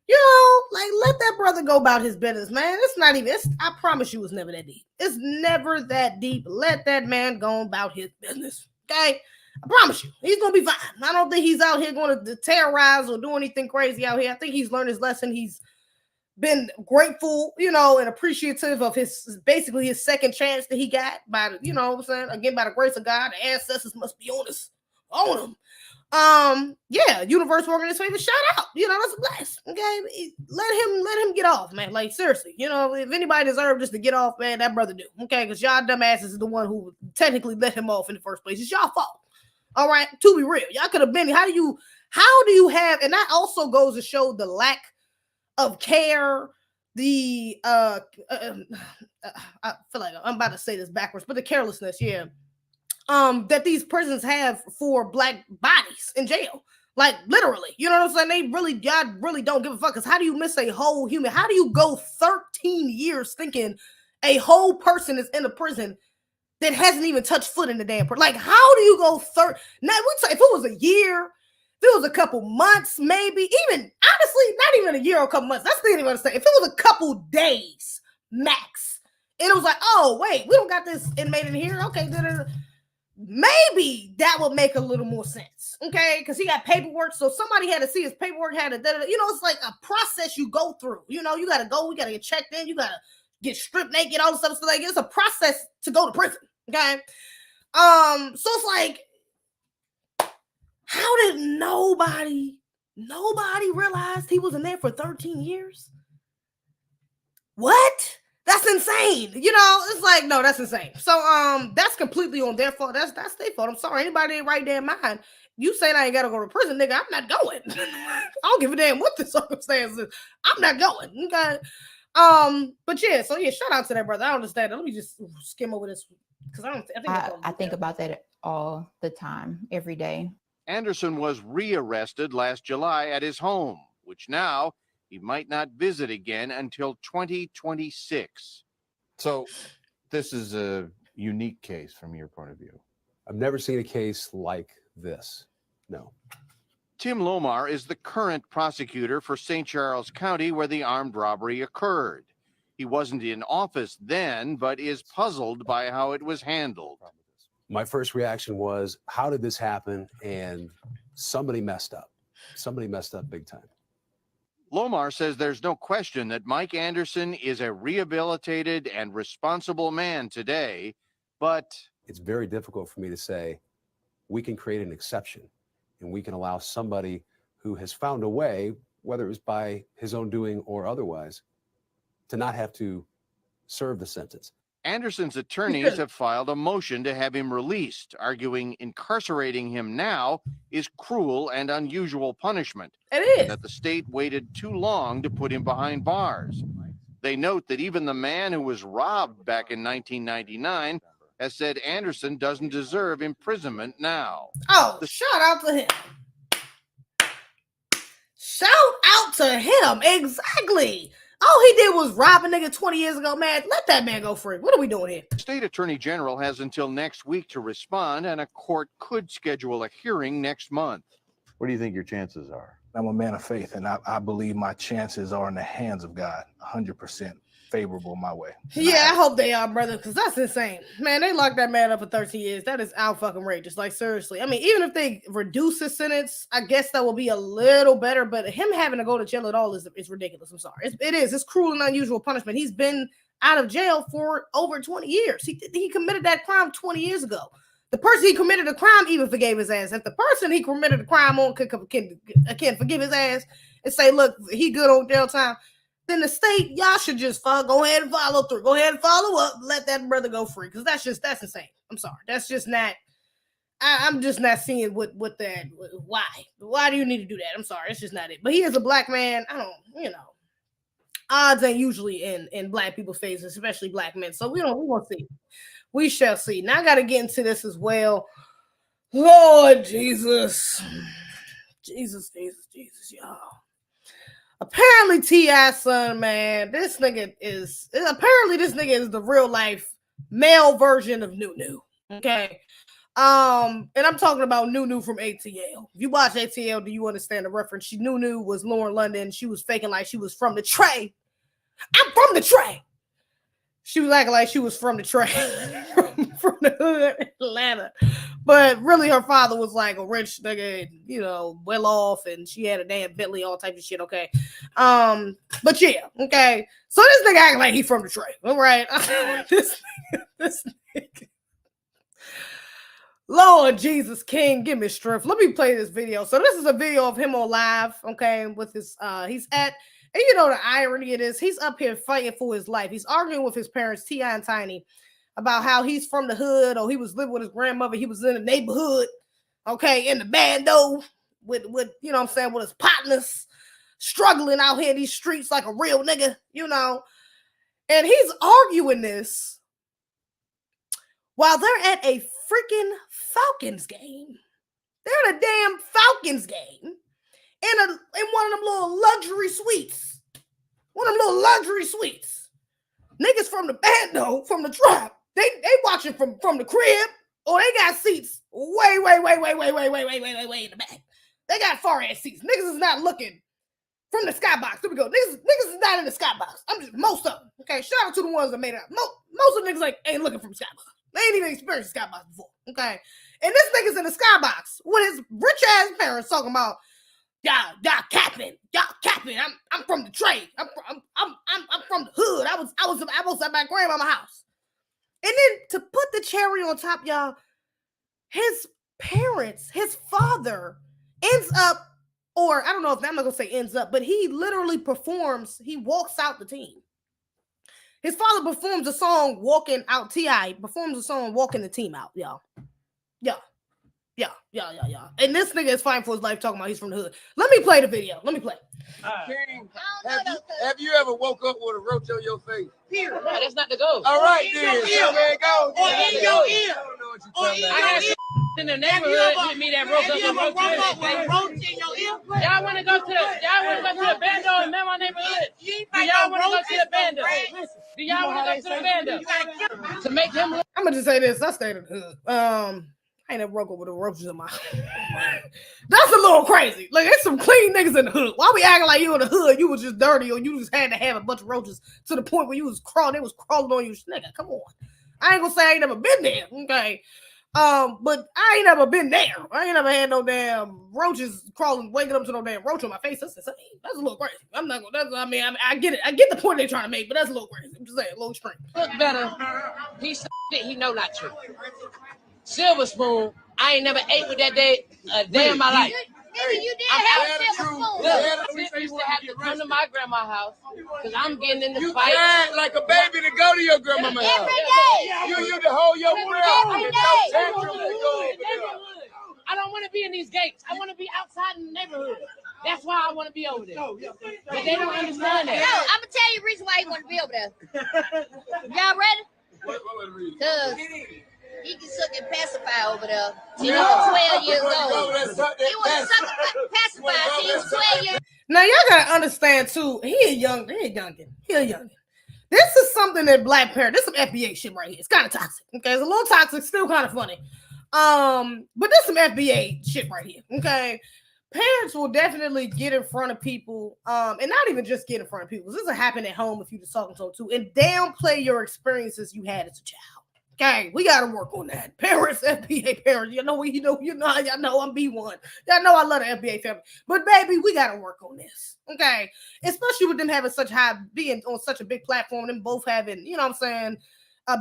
You know, like let that brother go about his business, man. It's not even. I promise you, it's never that deep. It's never that deep. Let that man go about his business. Okay, I promise you, he's gonna be fine. I don't think he's out here going to terrorize or do anything crazy out here. I think he's learned his lesson. He's been grateful, you know, and appreciative of his basically his second chance that he got by the, you know what I'm saying, again, by the grace of God. The ancestors must be on him. Yeah, universe working his favor. Shout out, you know, that's a bless. Okay, let him get off, man. Like seriously, you know, if anybody deserves just to get off, man, that brother do. Okay, because y'all dumbasses is the one who technically let him off in the first place. It's y'all fault. All right, to be real, y'all could have been. How do you have? And that also goes to show the lack of care. The I feel like I'm about to say this backwards, but the carelessness, yeah. That these prisons have for black bodies in jail. Like literally, you know what I'm saying? They really, God really don't give a fuck. Because how do you miss a whole human? How do you go 13 years thinking a whole person is in a prison that hasn't even touched foot in the damn prison? Like, how do you go now, if it was a year, if it was a couple months, maybe, even honestly, not even a year or a couple months. That's the thing I'm gonna say. If it was a couple days max, and it was like, oh wait, we don't got this inmate in here. Okay, maybe that would make a little more sense, okay? Because he got paperwork, so somebody had to see his paperwork, you know, it's like a process you go through. You know, you gotta go, you gotta get checked in, you gotta get stripped naked, all this stuff. So like, it's a process to go to prison, okay? So it's like, how did nobody realized he was in there for 13 years? What? That's insane. You know, it's like, no, that's insane. So that's completely on their fault. That's their fault. I'm sorry. Anybody in right their mind, you saying I ain't gotta go to prison, nigga, I'm not going. I don't give a damn what the circumstances. I'm not going. Okay. But yeah, so yeah, shout out to that brother. I understand that. Let me just skim over this because I think about that all the time, every day. Anderson was rearrested last July at his home, which now he might not visit again until 2026. So this is a unique case from your point of view. I've never seen a case like this. No. Tim Lomar is the current prosecutor for St. Charles County, where the armed robbery occurred. He wasn't in office then, but is puzzled by how it was handled. My first reaction was, how did this happen? And somebody messed up. Somebody messed up big time. Lomar says there's no question that Mike Anderson is a rehabilitated and responsible man today, but it's very difficult for me to say we can create an exception and we can allow somebody who has found a way, whether it was by his own doing or otherwise, to not have to serve the sentence. Anderson's attorneys have filed a motion to have him released, arguing incarcerating him now is cruel and unusual punishment. It is. That the state waited too long to put him behind bars. They note that even the man who was robbed back in 1999 has said Anderson doesn't deserve imprisonment now. Oh, shout out to him. Shout out to him. Exactly. All he did was rob a nigga 20 years ago, man. Let that man go free. What are we doing here? The state attorney general has until next week to respond, and a court could schedule a hearing next month. What do you think your chances are? I'm a man of faith, and I believe my chances are in the hands of God, 100% favorable my way. Yeah, I hope they are, brother, because that's insane. Man, they locked that man up for 13 years. That is out fucking outrageous. Like, seriously. I mean, even if they reduce his sentence, I guess that will be a little better, but him having to go to jail at all is ridiculous. I'm sorry. It is. It's cruel and unusual punishment. He's been out of jail for over 20 years. He committed that crime 20 years ago. The person he committed the crime even forgave his ass. If the person he committed the crime on can forgive his ass and say, look, he good on jail time, then the state, y'all should just go ahead and follow through. Go ahead and follow up. Let that brother go free. Because that's insane. I'm sorry. That's just not, I'm just not seeing what that, why? Why do you need to do that? I'm sorry. It's just not it. But he is a black man. I don't, you know, odds ain't usually in black people's faces, especially black men. So we won't see. We shall see. Now I got to get into this as well. Lord Jesus. Jesus, y'all. Apparently T.I.'s son, man, this nigga is the real life male version of Nunu. Okay. And I'm talking about Nunu from ATL. If you watch ATL, do you understand the reference? Nunu was Lauren London. She was faking like she was from the tray. I'm from the tray. She was acting like she was from the tray, from the hood in Atlanta. But really, her father was like a rich nigga, you know, well off, and she had a damn Bentley, all type of shit. Okay, but yeah, okay. So this nigga acting like he from the tray, all right? this nigga. Lord Jesus King, give me strength. Let me play this video. So this is a video of him on live, okay, with his he's at. And you know the irony of this, he's up here fighting for his life. He's arguing with his parents, T.I. and Tiny, about how he's from the hood or he was living with his grandmother. He was in the neighborhood, okay, in the bando with you know what I'm saying, with his partners, struggling out here in these streets like a real nigga, you know. And he's arguing this while they're at a freaking Falcons game. They're at a damn Falcons game. In one of them little luxury suites. One of them little luxury suites. Niggas from the bando, from the trap, they watching from the crib, or they got seats way in the back. They got far ass seats. Niggas is not looking from the skybox. There we go. Niggas is not in the skybox. I'm just most of them. Okay, shout out to the ones that made it out. Most of the niggas like ain't looking from the skybox. They ain't even experienced the skybox before. Okay, and this nigga's in the skybox with his rich ass parents talking about. Y'all capping. I'm from the trade. I'm from the hood. I was at my grandmama's house. And then to put the cherry on top, y'all, his parents, his father ends up, or I don't know if I'm not gonna say ends up, but he literally performs, he walks out the team. His father performs a song walking out, T.I. performs a song walking the team out, y'all. Yeah. And this nigga is fighting for his life talking about he's from the hood. Let me play the video. Let me play. King, have you ever woke up with a roach on your face? No, that's not the goal. All right, then. So man, go. Or in your ear. I don't know what you're talking about. I had in the neighborhood with me that roach up a roach in your ear. Y'all want to go to the bando and man my neighborhood? Do y'all want to go to the bando? Do y'all want to go to the bando? To make him look. I'm gonna just say this. I stayed in the hood. I ain't never broke up with a roaches in my That's a little crazy. Like, there's some clean niggas in the hood. Why we acting like you in the hood? You was just dirty, or you just had to have a bunch of roaches to the point where you was crawling. They was crawling on you. Nigga, come on. I ain't gonna say I ain't never been there, okay? But I ain't never been there. I ain't never had no damn roaches crawling, waking up to no damn roach on my face. That's a little crazy. I'm not gonna. I get it. I get the point they're trying to make, but that's a little crazy. I'm just saying, a little extreme. Look better. He's shit he know not true. Silver spoon, I ain't never ate with that day a day in my life. Nigga, you did have a silver spoon. Look, used to have to come to my grandma's house because I'm getting in the fight. You cried like a baby to go to your grandmama's house. Every day. You to hold your breath. Every day. I don't want to be in these gates. I want to be outside in the neighborhood. That's why I want to be over there. But they don't understand that. No, I'm going to tell you the reason why you want to be over there. Y'all ready? Because he can suck and pacify over there till he was 12 years old. He was sucking pacify till he was 12 years old. Now, y'all got to understand, too, he a youngin'. This is something that black parents, this is some FBA shit right here. It's kind of toxic, okay? It's a little toxic, still kind of funny. But this is some FBA shit right here, okay? Parents will definitely get in front of people, and not even just get in front of people. This will happen at home if you just talking to them too, and downplay your experiences you had as a child. Okay, we gotta work on that. Parents, FBA parents, y'all know I'm B1. Y'all know I love the FBA family, but baby, we gotta work on this. Okay, especially with them having being on such a big platform, them both having, you know what I'm saying,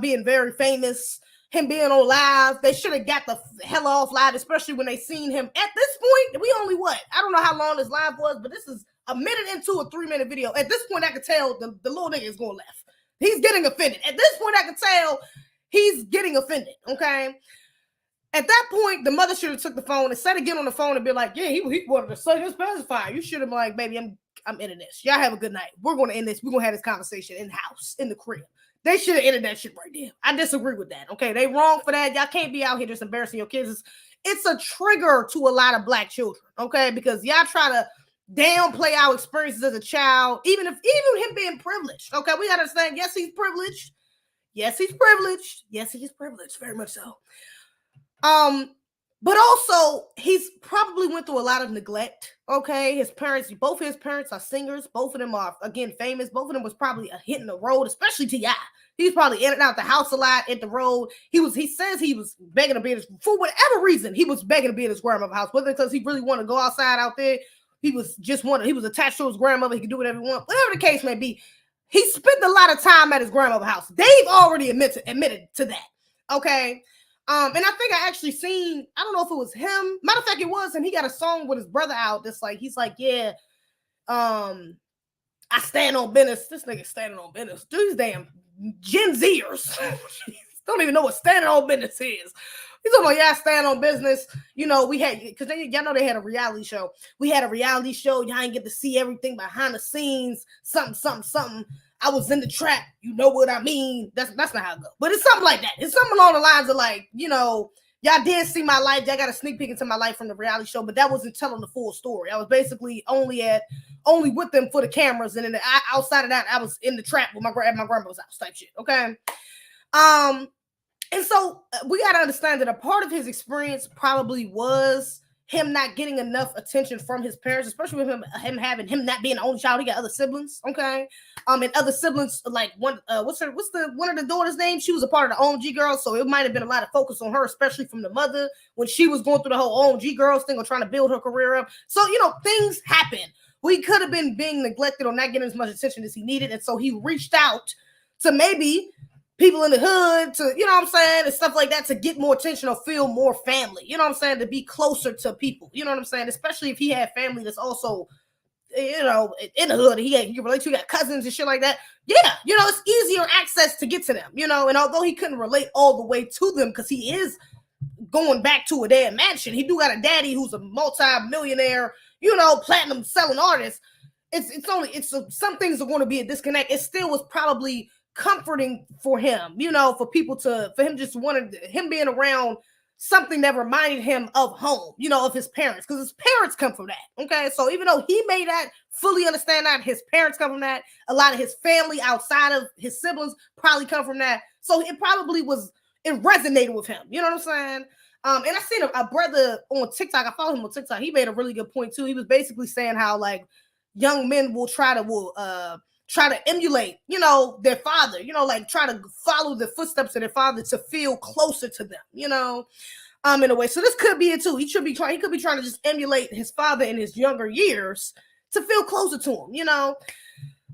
being very famous. Him being on live, they should have got the hell off live, especially when they seen him. At this point, we only I don't know how long this live was, but this is a minute into a 3-minute video. At this point, I could tell the little nigga is going left. He's getting offended. At this point, I could tell he's getting offended, okay? At that point, the mother should have took the phone, instead of getting on the phone and be like, yeah, he wanted to suck his pacifier. You should have been like, baby, I'm ending this. Y'all have a good night. We're going to end this. We're going to have this conversation in the house, in the crib. They should have ended that shit right there. I disagree with that, okay? They wrong for that. Y'all can't be out here just embarrassing your kids. It's a trigger to a lot of black children, okay? Because y'all try to downplay our experiences as a child, even him being privileged, okay? We got to understand, yes, he's privileged. Yes, he's privileged. Yes, he's privileged. Very much so. But also he's probably went through a lot of neglect. Okay, his parents, both his parents are singers. Both of them are again famous. Both of them was probably a hit in the road, especially T.I. He was probably in and out the house a lot, at the road. He says he was begging to be for whatever reason. He was begging to be at his grandmother's house, whether because he really wanted to go outside out there. He was attached to his grandmother. He could do whatever he wanted. Whatever the case may be, he spent a lot of time at his grandmother's house. They've already admitted to that. Okay. And I think I actually seen, I don't know if it was him. Matter of fact, it was him. He got a song with his brother out that's like, he's like, yeah, I stand on business. This nigga standing on business. These damn Gen Zers don't even know what standing on business is. He's talking about, yeah, I stand on business. You know, we had, because y'all know they had a reality show. We had a reality show. Y'all ain't get to see everything behind the scenes. Something. I was in the trap. You know what I mean? That's not how it goes. But it's something like that. It's something along the lines of like, you know, y'all did see my life. Y'all got a sneak peek into my life from the reality show, but that wasn't telling the full story. I was basically only with them for the cameras, and then outside of that, I was in the trap with my grandma's house type shit. Okay. And so we got to understand that a part of his experience probably was him not getting enough attention from his parents, especially with him not being the only child. He got other siblings, okay? And other siblings, like one of the daughter's name? She was a part of the OMG girls, so it might have been a lot of focus on her, especially from the mother when she was going through the whole OMG girls thing or trying to build her career up. So, you know, things happen. We could have been being neglected or not getting as much attention as he needed, and so he reached out to maybe people in the hood, to, you know what I'm saying, and stuff like that, to get more attention or feel more family, you know what I'm saying, to be closer to people, you know what I'm saying, especially if he had family that's also, you know, in the hood, he can relate to, he got cousins and shit like that. Yeah, you know, it's easier access to get to them, you know, and although he couldn't relate all the way to them because he is going back to a damn mansion, he do got a daddy who's a multi-millionaire, you know, platinum selling artist. Some things are going to be a disconnect. It still was probably comforting for him, you know, for him just wanted him being around something that reminded him of home, you know, of his parents, because his parents come from that. Okay, so even though he may not fully understand that, his parents come from that. A lot of his family outside of his siblings probably come from that. So it resonated with him. You know what I'm saying? And I seen a brother on TikTok. I follow him on TikTok. He made a really good point too. He was basically saying how like young men will try to emulate, you know, their father, you know, like try to follow the footsteps of their father to feel closer to them, you know, in a way. So this could be it too. He could be trying to just emulate his father in his younger years to feel closer to him, you know.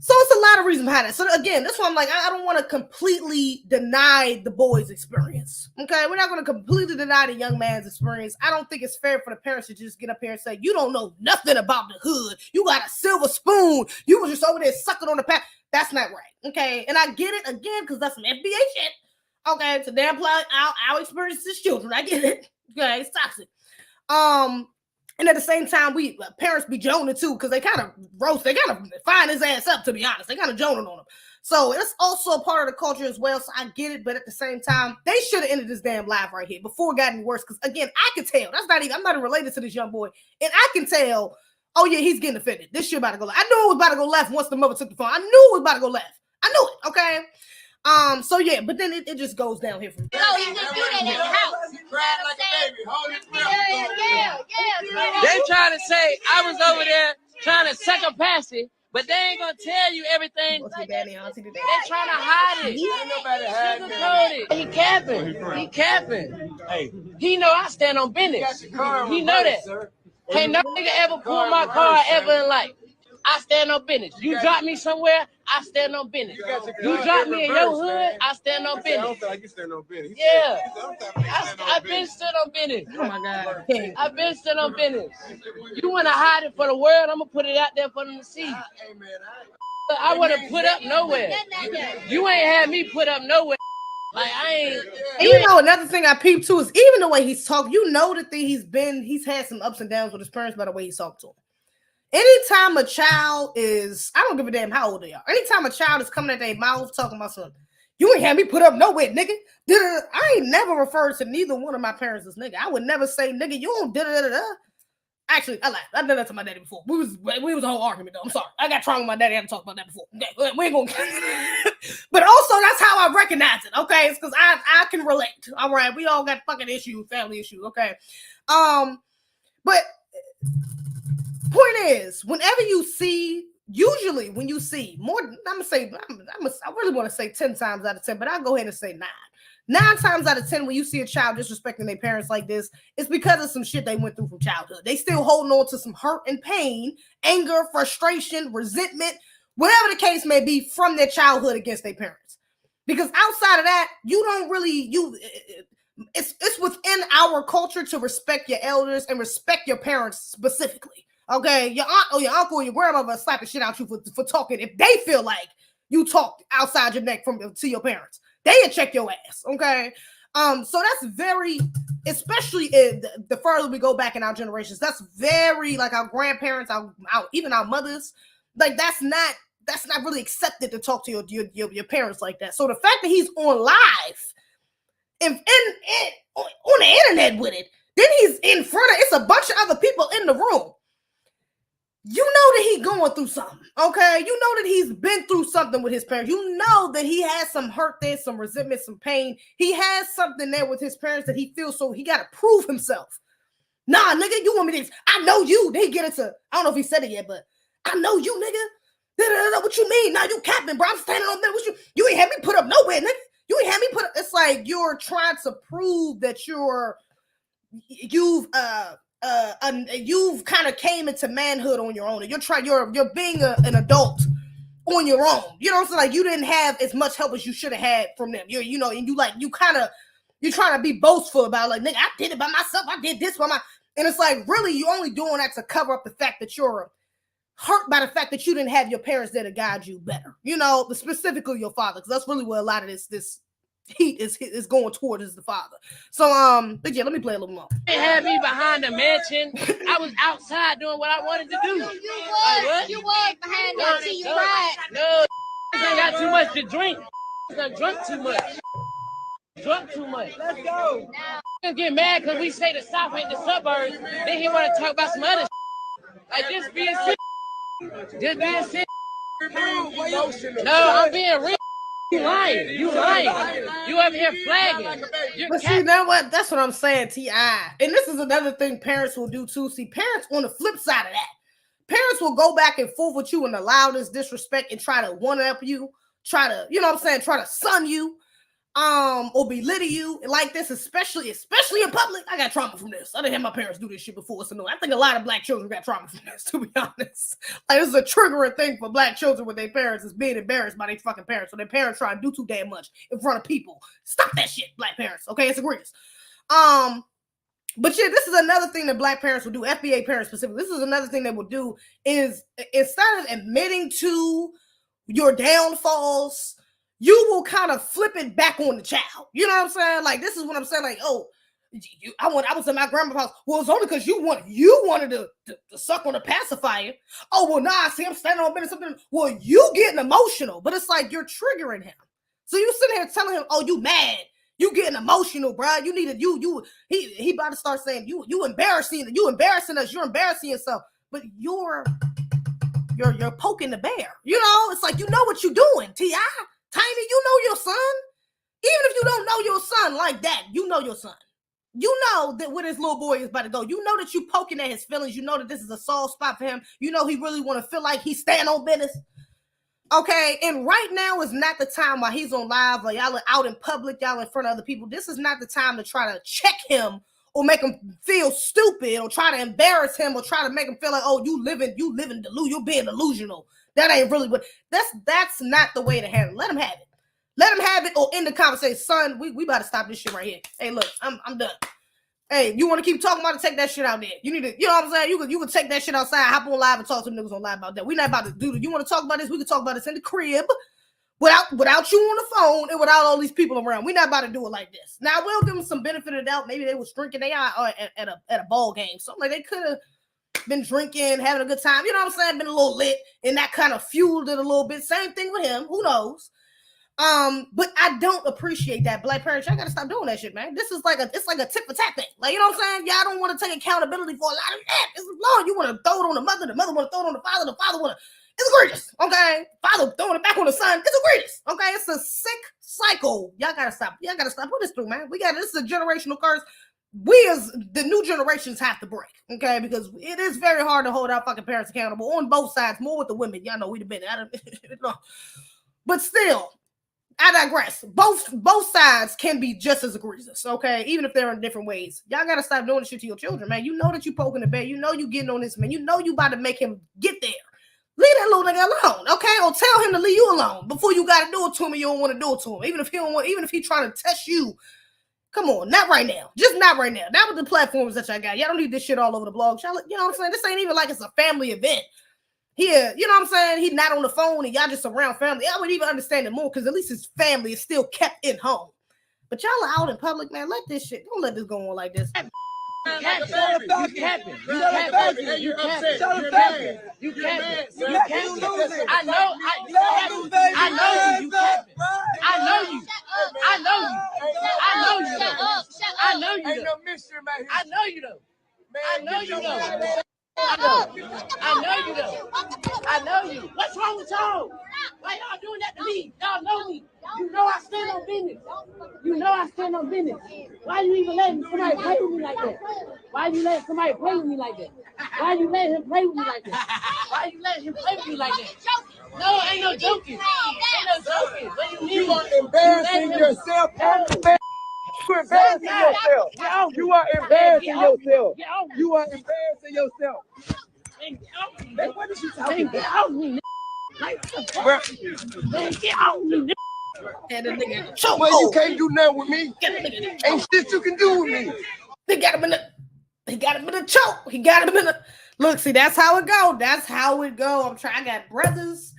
So it's a lot of reasons behind it. So again, that's why I'm like, I don't want to completely deny the boy's experience. Okay, we're not going to completely deny the young man's experience. I don't think it's fair for the parents to just get up here and say, you don't know nothing about the hood. You got a silver spoon. You was just over there sucking on the pack. That's not right. Okay, and I get it again because that's some FBA shit. Okay, it's a damn plot. Our experience as children. I get it. Okay, it's toxic. And at the same time, we parents be joning too, because they kind of fine his ass up, to be honest. They kind of joning on him. So it's also a part of the culture as well. So I get it, but at the same time, they should have ended this damn live right here before it got any worse. Because again, I can tell. I'm not even related to this young boy. And I can tell, oh yeah, he's getting offended. This shit about to go left. I knew it was about to go left once the mother took the phone. I knew it was about to go left. I knew it, okay? So yeah, but then it just goes down here from there. No, he didn't do that in the house. He cried like a baby. Hold his breath. Yeah. They trying to say I was over there trying to second pass it, but they ain't gonna tell you everything. They trying to hide it. Ain't nobody hiding it. He capping. Hey, he know I stand on business. He know that. Can't no nigga ever pull my car ever in life. I stand on business. You drop me somewhere, I stand on business. You drop me in your hood, I stand on business. I don't feel like you stand on business. Yeah. I've been stood on business. Oh my God. I've been stood on business. You want to hide it for the world, I'm going to put it out there for them to see. I want to put up nowhere. You ain't had me put up nowhere. Like, I ain't. And you know, another thing I peeped too is even the way he's talking, you know that he's had some ups and downs with his parents by the way he's talked to him. Anytime a child is, I don't give a damn how old they are. Anytime a child is coming at their mouth talking about something, you ain't had me put up nowhere, nigga. I ain't never referred to neither one of my parents as nigga. I would never say, nigga, you don't da-da-da-da. Actually, I lied. I've done that to my daddy before. We was a whole argument though. I'm sorry. I got trauma with my daddy. I haven't talked about that before. Okay, we ain't gonna But also that's how I recognize it. Okay, it's because I can relate. All right, we all got fucking issues, family issues. Okay, but point is, whenever you see, usually when you see more, I really want to say 10 times out of 10, but I'll go ahead and say 9. 9 times out of 10, when you see a child disrespecting their parents like this, it's because of some shit they went through from childhood. They still holding on to some hurt and pain, anger, frustration, resentment, whatever the case may be from their childhood against their parents. Because outside of that, you don't really, it's within our culture to respect your elders and respect your parents specifically. Okay, your aunt or your uncle or your grandmother slap the shit out you for talking if they feel like you talked outside your neck to your parents. They'll check your ass. Okay, so that's very, especially the further we go back in our generations, that's very like our grandparents, even our mothers, like that's not really accepted to talk to your parents like that. So the fact that he's on live and on the internet with it, then he's in front of, it's a bunch of other people in the room. You know that he's going through something, okay? You know that he's been through something with his parents. You know that he has some hurt there, some resentment, some pain. He has something there with his parents that he feels so he got to prove himself. Nah, nigga, you want me to, I know you. They get into, I don't know if he said it yet, but I know you, nigga. What you mean? Nah, you capping, bro. I'm standing on there with you. You ain't had me put up nowhere, nigga. You ain't had me put up. It's like you're trying to prove that you've kind of came into manhood on your own. You're being an adult on your own. You know what I'm saying? Like you didn't have as much help as you should have had from them. You're trying to be boastful about like, nigga, I did it by myself. I did this by and it's like, really, you're only doing that to cover up the fact that you're hurt by the fact that you didn't have your parents there to guide you better. You know, specifically your father, because that's really where a lot of this heat is going toward is the father. So but yeah, let me play a little more. They had me behind the mansion. I was outside doing what I wanted to do. You was behind that till you cried. No, I got too much to drink. I drunk too much. Let's go. Now, get mad because we say the South ain't the suburbs. Then he want to talk about some other like this being sick. Just being sick. No, I'm being real. You lying. You over here flagging. But see, now what? That's what I'm saying, T.I. And this is another thing parents will do too. See, parents on the flip side of that, parents will go back and forth with you in the loudest disrespect and try to one-up you, try to, you know what I'm saying, try to sun you, or belittle you like this, especially in public. I got trauma from this. I didn't have my parents do this shit before, so no. I think a lot of black children got trauma from this, to be honest. Like, this is a triggering thing for black children with their parents is being embarrassed by their fucking parents. So their parents try to do too damn much in front of people. Stop that shit, black parents. Okay, it's egregious. But yeah, this is another thing that black parents will do, FBA parents specifically. This is another thing they will do is instead of admitting to your downfalls, you will kind of flip it back on the child. You know what I'm saying? Like, this is what I'm saying. Like, oh, I was at my grandma's house. Well, it's only because you wanted to suck on a pacifier. Oh, well, nah, see, I'm standing on business. Something. Well, you getting emotional, but it's like you're triggering him. So you sitting here telling him, oh, you mad. You getting emotional, bro. You need to, he about to start saying, you embarrassing us. You're embarrassing yourself. But you're poking the bear. You know, it's like, you know what you're doing, T.I. Tiny, you know your son. Even if you don't know your son like that, you know your son. You know that where this little boy is about to go. You know that you poking at his feelings. You know that this is a soft spot for him. You know he really want to feel like he's staying on business. Okay, and right now is not the time while he's on live or y'all are out in public, y'all in front of other people. This is not the time to try to check him or make him feel stupid or try to embarrass him or try to make him feel like, oh, you're being delusional. That ain't really what, that's not the way to handle it. Let him have it. Let him have it or end the conversation. Son, we about to stop this shit right here. Hey, look, I'm done. Hey, you want to keep talking about it, take that shit out there. You need to, you know what I'm saying? You can take that shit outside, hop on live and talk to them niggas on live about that. We're not about to do that. You want to talk about this? We can talk about this in the crib without you on the phone and without all these people around. We're not about to do it like this. Now, we'll give them some benefit of the doubt. Maybe they was drinking at a ball game. Something like they could have been drinking, having a good time. You know what I'm saying? Been a little lit and that kind of fueled it a little bit. Same thing with him. Who knows? But I don't appreciate that. Black parents, y'all gotta stop doing that shit, man. This is it's like a tit for tat thing. Like, you know what I'm saying? Y'all don't want to take accountability for a lot of that. It's long. You want to throw it on the mother want to throw it on the father want to. It's egregious, okay? Father throwing it back on the son, it's egregious, okay? It's a sick cycle. Y'all gotta stop. Y'all gotta stop. Put this through, man. This is a generational curse. We as the new generations have to break, okay? Because it is very hard to hold our fucking parents accountable on both sides, more with the women. Y'all know we'd have been but still, I digress. Both sides can be just as egregious, okay? Even if they're in different ways. Y'all gotta stop doing this shit to your children, man. You know that you poking the bear. You know you getting on this man. You know you about to make him get there. Leave that little nigga alone, okay? Or tell him to leave you alone before you gotta do it to him and you don't want to do it to him. Even if he trying to test you. Come on, not right now. Just not right now. Not with the platforms that y'all got. Y'all don't need this shit all over the blog. Y'all, you know what I'm saying? This ain't even like it's a family event. Here, you know what I'm saying? He's not on the phone and y'all just around family. I would even understand it more because at least his family is still kept in home. But y'all are out in public, man. Let this shit, don't let this go on like this. You capping. You capping. I know you. I know you. What's wrong with y'all? Why y'all doing that to me? Y'all know me. You know I stand on business. Why you even letting somebody play with me like that? Why you letting somebody play with me like that? Why you letting him play with me like that? Why you letting him play with me like that? No, ain't no joking. What do you mean? You are embarrassing yourself. You are embarrassing yourself. You are embarrassing yourself. Man, what is you talking about? Get off me, man, get off me. And the nigga choke. Well, you can't do nothing with me. Ain't shit you can do with me. He got him in the choke. He got him in the look. See, that's how it go. That's how it go. I got brothers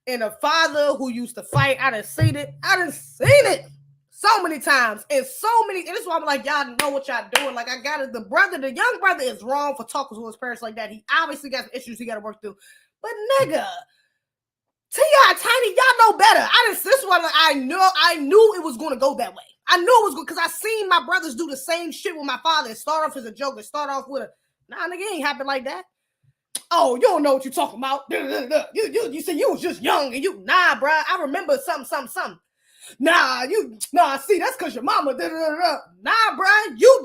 and a father who used to fight. I done seen it so many times and so many. And this is why I'm like, y'all know what y'all doing. Like, I got it. The young brother is wrong for talking to his parents like that. He obviously got some issues he got to work through. But nigga, T.I. Tiny, y'all know better. This is why I knew it was going to go that way. I knew it was good because I seen my brothers do the same shit with my father. Start off as a joke and start off with nah, nigga, ain't happen like that. Oh, you don't know what you're talking about. You said you was just young and nah, bro. I remember something. Nah, see, that's because your mama Nah, bro, you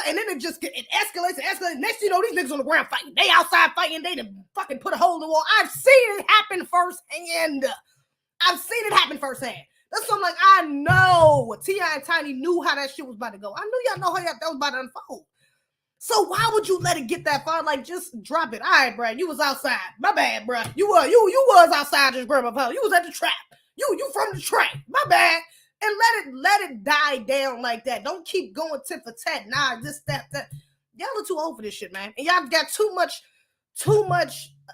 and then it escalates. Next thing you know, these niggas on the ground fighting. They outside fighting. They done fucking put a hole in the wall. I've seen it happen firsthand. That's what I'm like, I know T.I. and Tiny knew how that shit was about to go. I knew y'all know how that was about to unfold. So why would you let it get that far? Like, just drop it. All right, bro, you was outside. My bad, bro. You was outside just grabbing a pole. You was at the trap. You from the track. My bad. And let it die down like that. Don't keep going tit for tat. Nah, this, that. Y'all are too old for this shit, man. And y'all got too much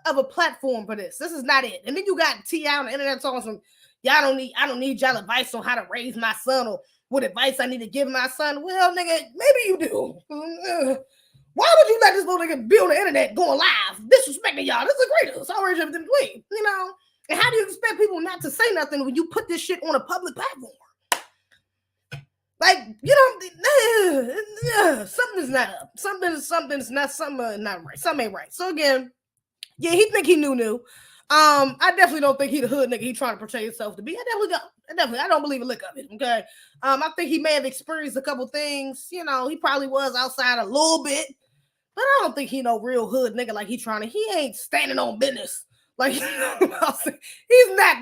of a platform for this. This is not it. And then you got T.I. on the internet talking some, I don't need y'all advice on how to raise my son or what advice I need to give my son. Well, nigga, maybe you do. Why would you let this little nigga be on the internet going live, disrespecting y'all? This is great. It's outrage everything between, you know? And how do you expect people not to say nothing when you put this shit on a public platform? Like, something's not up. Something's not right. Something ain't right. So again, yeah, he think he knew. I definitely don't think he the hood nigga he trying to portray himself to be. I don't believe a lick of it. Okay. I think he may have experienced a couple things. You know, he probably was outside a little bit, but I don't think he no real hood nigga like he ain't standing on business. Like, he's not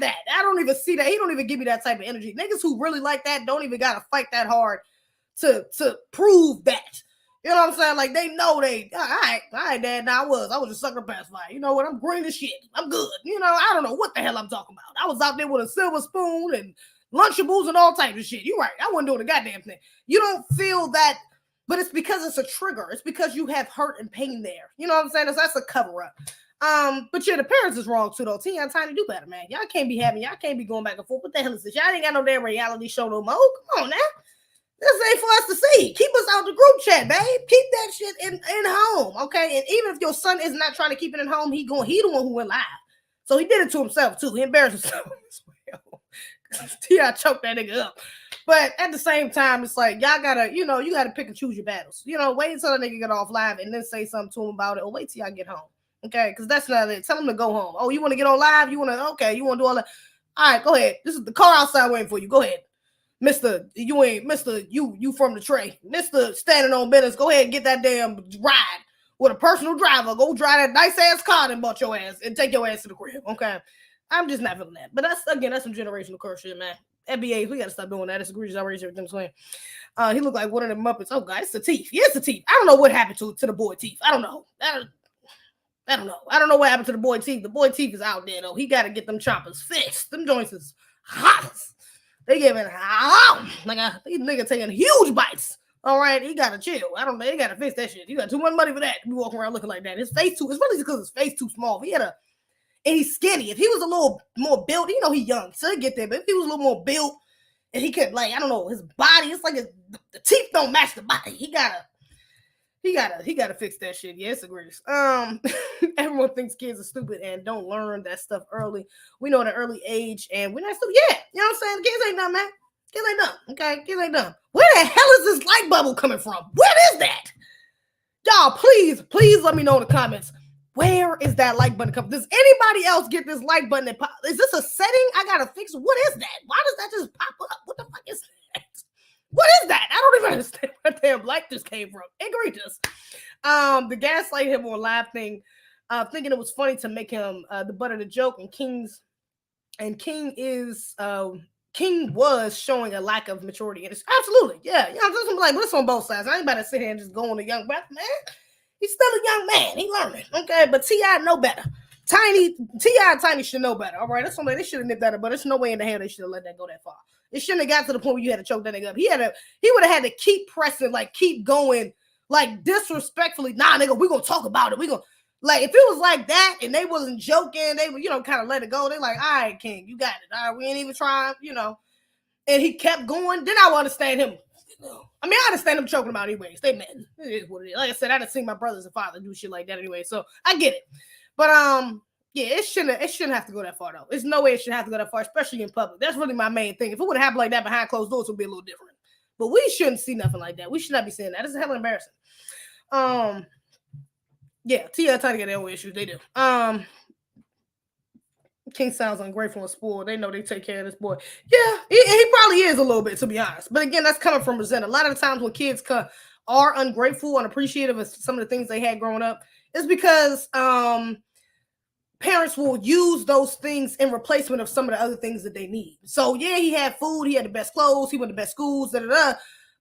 that. I don't even see that. He don't even give me that type of energy. Niggas who really like that don't even gotta fight that hard to prove that. You know what I'm saying? Like, they know all right, Dad. Now I was a sucker pacifier. You know what? I'm green as shit. I'm good. You know, I don't know what the hell I'm talking about. I was out there with a silver spoon and Lunchables and all types of shit. You're right. I wasn't doing a goddamn thing. You don't feel that, but it's because it's a trigger. It's because you have hurt and pain there. You know what I'm saying? That's a cover up. But yeah, the parents is wrong too, though. T and Tiny do better, man. Y'all can't be going back and forth. What the hell is this? Y'all ain't got no damn reality show no more. Come on now. This ain't for us to see. Keep us out the group chat, babe. Keep that shit in home, okay? And even if your son is not trying to keep it in home, he the one who went live. So he did it to himself too. He embarrassed himself. T.I. choked that nigga up. But at the same time, it's like, y'all gotta, you gotta pick and choose your battles. Wait until the nigga get off live and then say something to him about it, or wait till y'all get home. Okay, because that's not it. Tell them to go home. Oh, you want to get on live? You want to? Okay, you want to do all that? All right, go ahead. This is the car outside waiting for you. Go ahead, Mister. You ain't Mister. You from the tray, Mister. Standing on business. Go ahead and get that damn ride with a personal driver. Go drive that nice ass car and bought your ass and take your ass to the crib. Okay, I'm just not feeling that. But that's some generational curse shit, man. NBA, we gotta stop doing that. It's egregious outrage. Everything's saying. He looked like one of the Muppets. Oh God, it's the teeth. Yeah, it's the teeth. I don't know what happened to the boy teeth. I don't know. I don't know. I don't know what happened to the boy teeth. The boy teeth is out there though. He got to get them choppers fixed. Them joints is hot. They giving these niggas taking huge bites. All right, he got to chill. I don't know. He got to fix that shit. You got too much money for that. You walking around looking like that. His face too. It's really because his face too small. And he's skinny. If he was a little more built, you know, he young, so he get there. But if he was a little more built, and he could I don't know, his body. It's like the teeth don't match the body. He gotta fix that shit. Yeah, it's egregious. Everyone thinks kids are stupid and don't learn that stuff early. We know at an early age, and we're not stupid. Yeah, you know what I'm saying? Kids ain't dumb, man. Kids ain't dumb. Okay, kids ain't dumb. Where the hell is this light bubble coming from? Where is that? Y'all, please let me know in the comments. Where is that like button coming? Does anybody else get this like button that pop? Is this a setting I gotta fix? What is that? Why does that just pop up? What the fuck is that? What is that? I don't even understand where damn light just came from. Egregious. The gaslight him on live thing, thinking it was funny to make him the butt of the joke, and King was showing a lack of maturity. And it's absolutely, yeah. You know, just like this on both sides. I ain't about to sit here and just go on a young breath, man. He's still a young man. He learning. Okay, but T.I. know better. T.I. and Tiny should know better. All right, that's something they should have nipped that up, but there's no way in the hell they should have let that go that far. It shouldn't have got to the point where you had to choke that nigga up. He would have had to keep pressing, like keep going, like disrespectfully. Nah, nigga, we gonna talk about it. We gonna like if it was like that and they wasn't joking, they would, you know, kind of let it go. They like, all right, King, you got it. All right, we ain't even trying, you know. And he kept going. Then I would understand him. I mean, I understand them choking about anyways. They men. It is what it is. Like I said, I done seen my brothers and father do shit like that anyway, so I get it. But yeah, it shouldn't have to go that far though. There's no way it should have to go that far, especially in public. That's really my main thing. If it would have happened like that behind closed doors, it would be a little different. But we shouldn't see nothing like that. We should not be saying that. This is hella embarrassing. Yeah, T.I. trying to get their own issues. They do. King sounds ungrateful and spoiled. They know they take care of this boy. Yeah, he probably is a little bit, to be honest. But again, that's coming from resentment. A lot of the times when kids are ungrateful, unappreciative of some of the things they had growing up, it's because parents will use those things in replacement of some of the other things that they need. So yeah, he had food, he had the best clothes, he went to the best schools,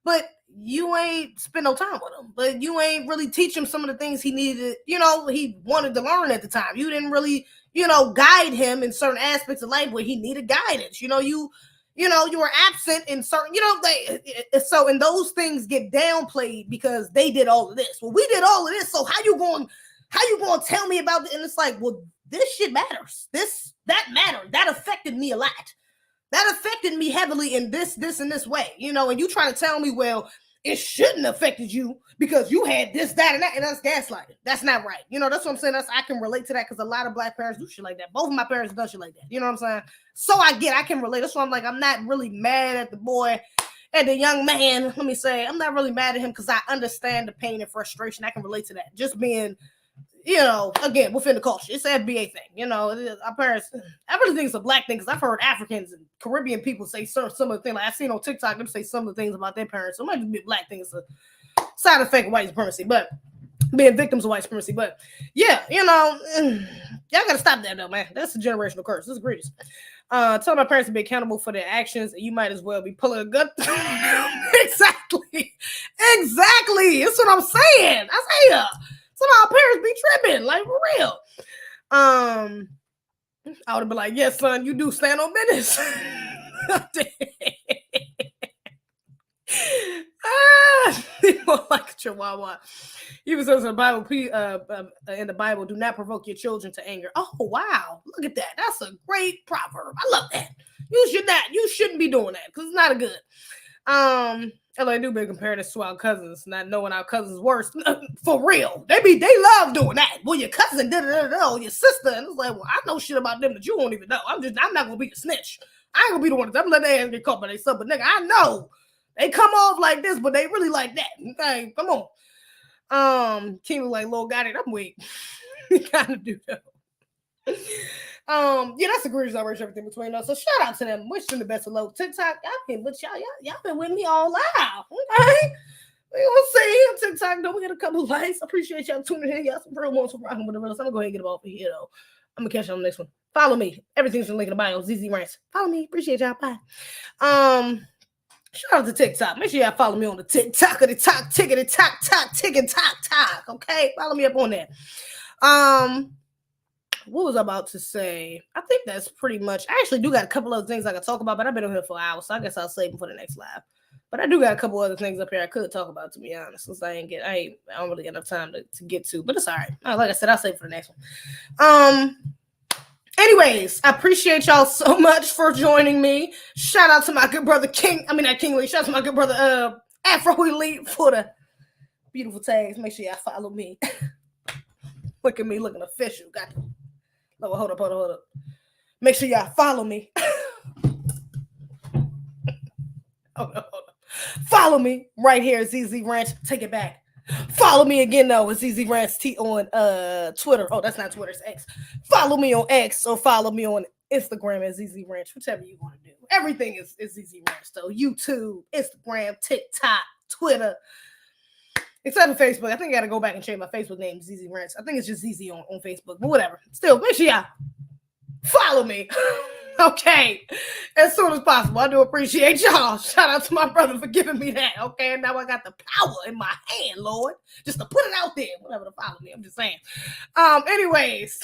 but you ain't spend no time with him. But you ain't really teach him some of the things he needed, you know, he wanted to learn at the time. You didn't really, you know, guide him in certain aspects of life where he needed guidance. You know, you were absent in certain, you know, so and those things get downplayed because they did all of this. Well, we did all of this, so how you going to tell me about it? And it's like, well, this shit matters. That mattered. That affected me a lot. That affected me heavily in this and this way, you know, and you trying to tell me, well, it shouldn't have affected you because you had this, that, and that, and that's gaslighting. That's not right. You know, that's what I'm saying. I can relate to that because a lot of black parents do shit like that. Both of my parents done shit like that. You know what I'm saying? So I can relate. That's why I'm like, I'm not really mad at the boy, at the young man. Let me say, I'm not really mad at him because I understand the pain and frustration. I can relate to that. Just being, you know, again, within the culture. It's an FBA thing. You know, our parents, I really think it's a black thing because I've heard Africans and Caribbean people say some of the things. Like I've seen on TikTok, them say some of the things about their parents. So it might just be a black thing. It's a side effect of white supremacy, but being victims of white supremacy. But yeah, you know, y'all got to stop that though, man. That's a generational curse. This is egregious. Tell my parents to be accountable for their actions, and you might as well be pulling a gun. Exactly. That's what I'm saying. I say, some of our parents be tripping, like for real. I would have been like, yes, son, you do stand on business. Like a chihuahua. Even says in the Bible, do not provoke your children to anger. Oh wow, look at that. That's a great proverb. I love that. You shouldn't be doing that because it's not a good. I do be comparing this to our cousins, not knowing our cousins worse. For real. They love doing that. Well, your cousin did it, or your sister. And it's like, well, I know shit about them that you won't even know. I'm not gonna be the snitch. I ain't gonna be the one I'm letting their ass get caught by themselves. But nigga, I know they come off like this, but they really like that. Okay, come on. King was like, Lord got it, I'm weak. Kind of do though. Yeah, that's egregious outrage, everything between us. So shout out to them. Wish them the best of luck. TikTok, y'all been with y'all been with me all out. Okay. We gonna see on TikTok. Don't we get a couple likes? I appreciate y'all tuning in. Y'all some real ones for rocking with the realest. I'm gonna go ahead and get them off of here though. I'm gonna catch you on the next one. Follow me. Everything's in the link in the bio. ZZ Rants. Follow me. Appreciate y'all. Bye. Shout out to TikTok. Make sure y'all follow me on the TikTok of the talk, tickety talk, ticking talk. Okay, follow me up on that. What was I about to say? I think that's pretty much. I actually do got a couple other things I can talk about, but I've been on here for hours, so I guess I'll save them for the next live. But I do got a couple other things up here I could talk about, to be honest, since I don't really get enough time to get to. But it's all right. Like I said, I'll save it for the next one. Anyways, I appreciate y'all so much for joining me. Shout out to my good brother not King Lee. Shout out to my good brother Afro Elite for the beautiful tags. Make sure y'all follow me. Look at me looking official. Got to. Oh, hold up. Make sure y'all follow me. Hold up. Follow me right here at ZZ Ranch. Take it back. Follow me again though at ZZ Ranch T on Twitter. Oh, that's not Twitter, it's X. Follow me on X or follow me on Instagram at ZZ Ranch, whichever you want to do. Everything is ZZ Ranch though. YouTube, Instagram, TikTok, Twitter. Except for Facebook. I think I gotta go back and change my Facebook name to ZZ Ranch. I think it's just ZZ on Facebook, but whatever. Still, make sure y'all follow me. Okay, as soon as possible. I do appreciate y'all. Shout out to my brother for giving me that. Okay, and now I got the power in my hand, Lord, just to put it out there. Whatever to follow me, I'm just saying. Anyways,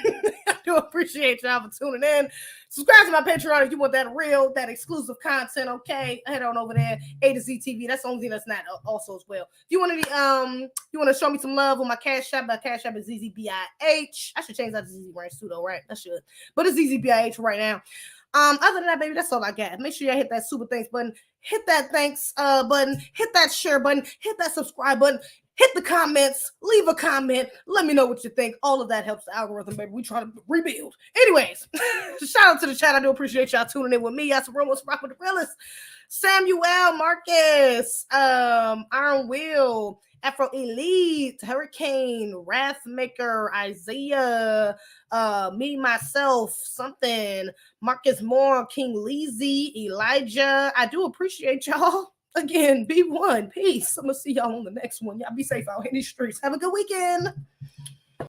I do appreciate y'all for tuning in. Subscribe to my Patreon if you want that exclusive content. Okay, head on over there. A to Z TV. That's the only thing that's not also as well. If you want to show me some love on my Cash App, my Cash App is zezebih. I should change that to ZZ Ranch too, though, right? I should, but it's zezebih right now. Other than that, baby, that's all I got. Make sure y'all hit that super thanks button, hit that thanks button, hit that share button, hit that subscribe button, hit the comments, leave a comment, let me know what you think. All of that helps the algorithm, baby. We try to rebuild. Anyways, shout out to the chat. I do appreciate y'all tuning in with me. Y'all some Ramos Rock with the realest. Samuel Marcus, Iron Will, Afro Elite, Hurricane, Wrathmaker, Isaiah, me, myself, something, Marcus Moore, King Leezy, Elijah. I do appreciate y'all. Again, be one. Peace. I'm going to see y'all on the next one. Y'all be safe out in these streets. Have a good weekend.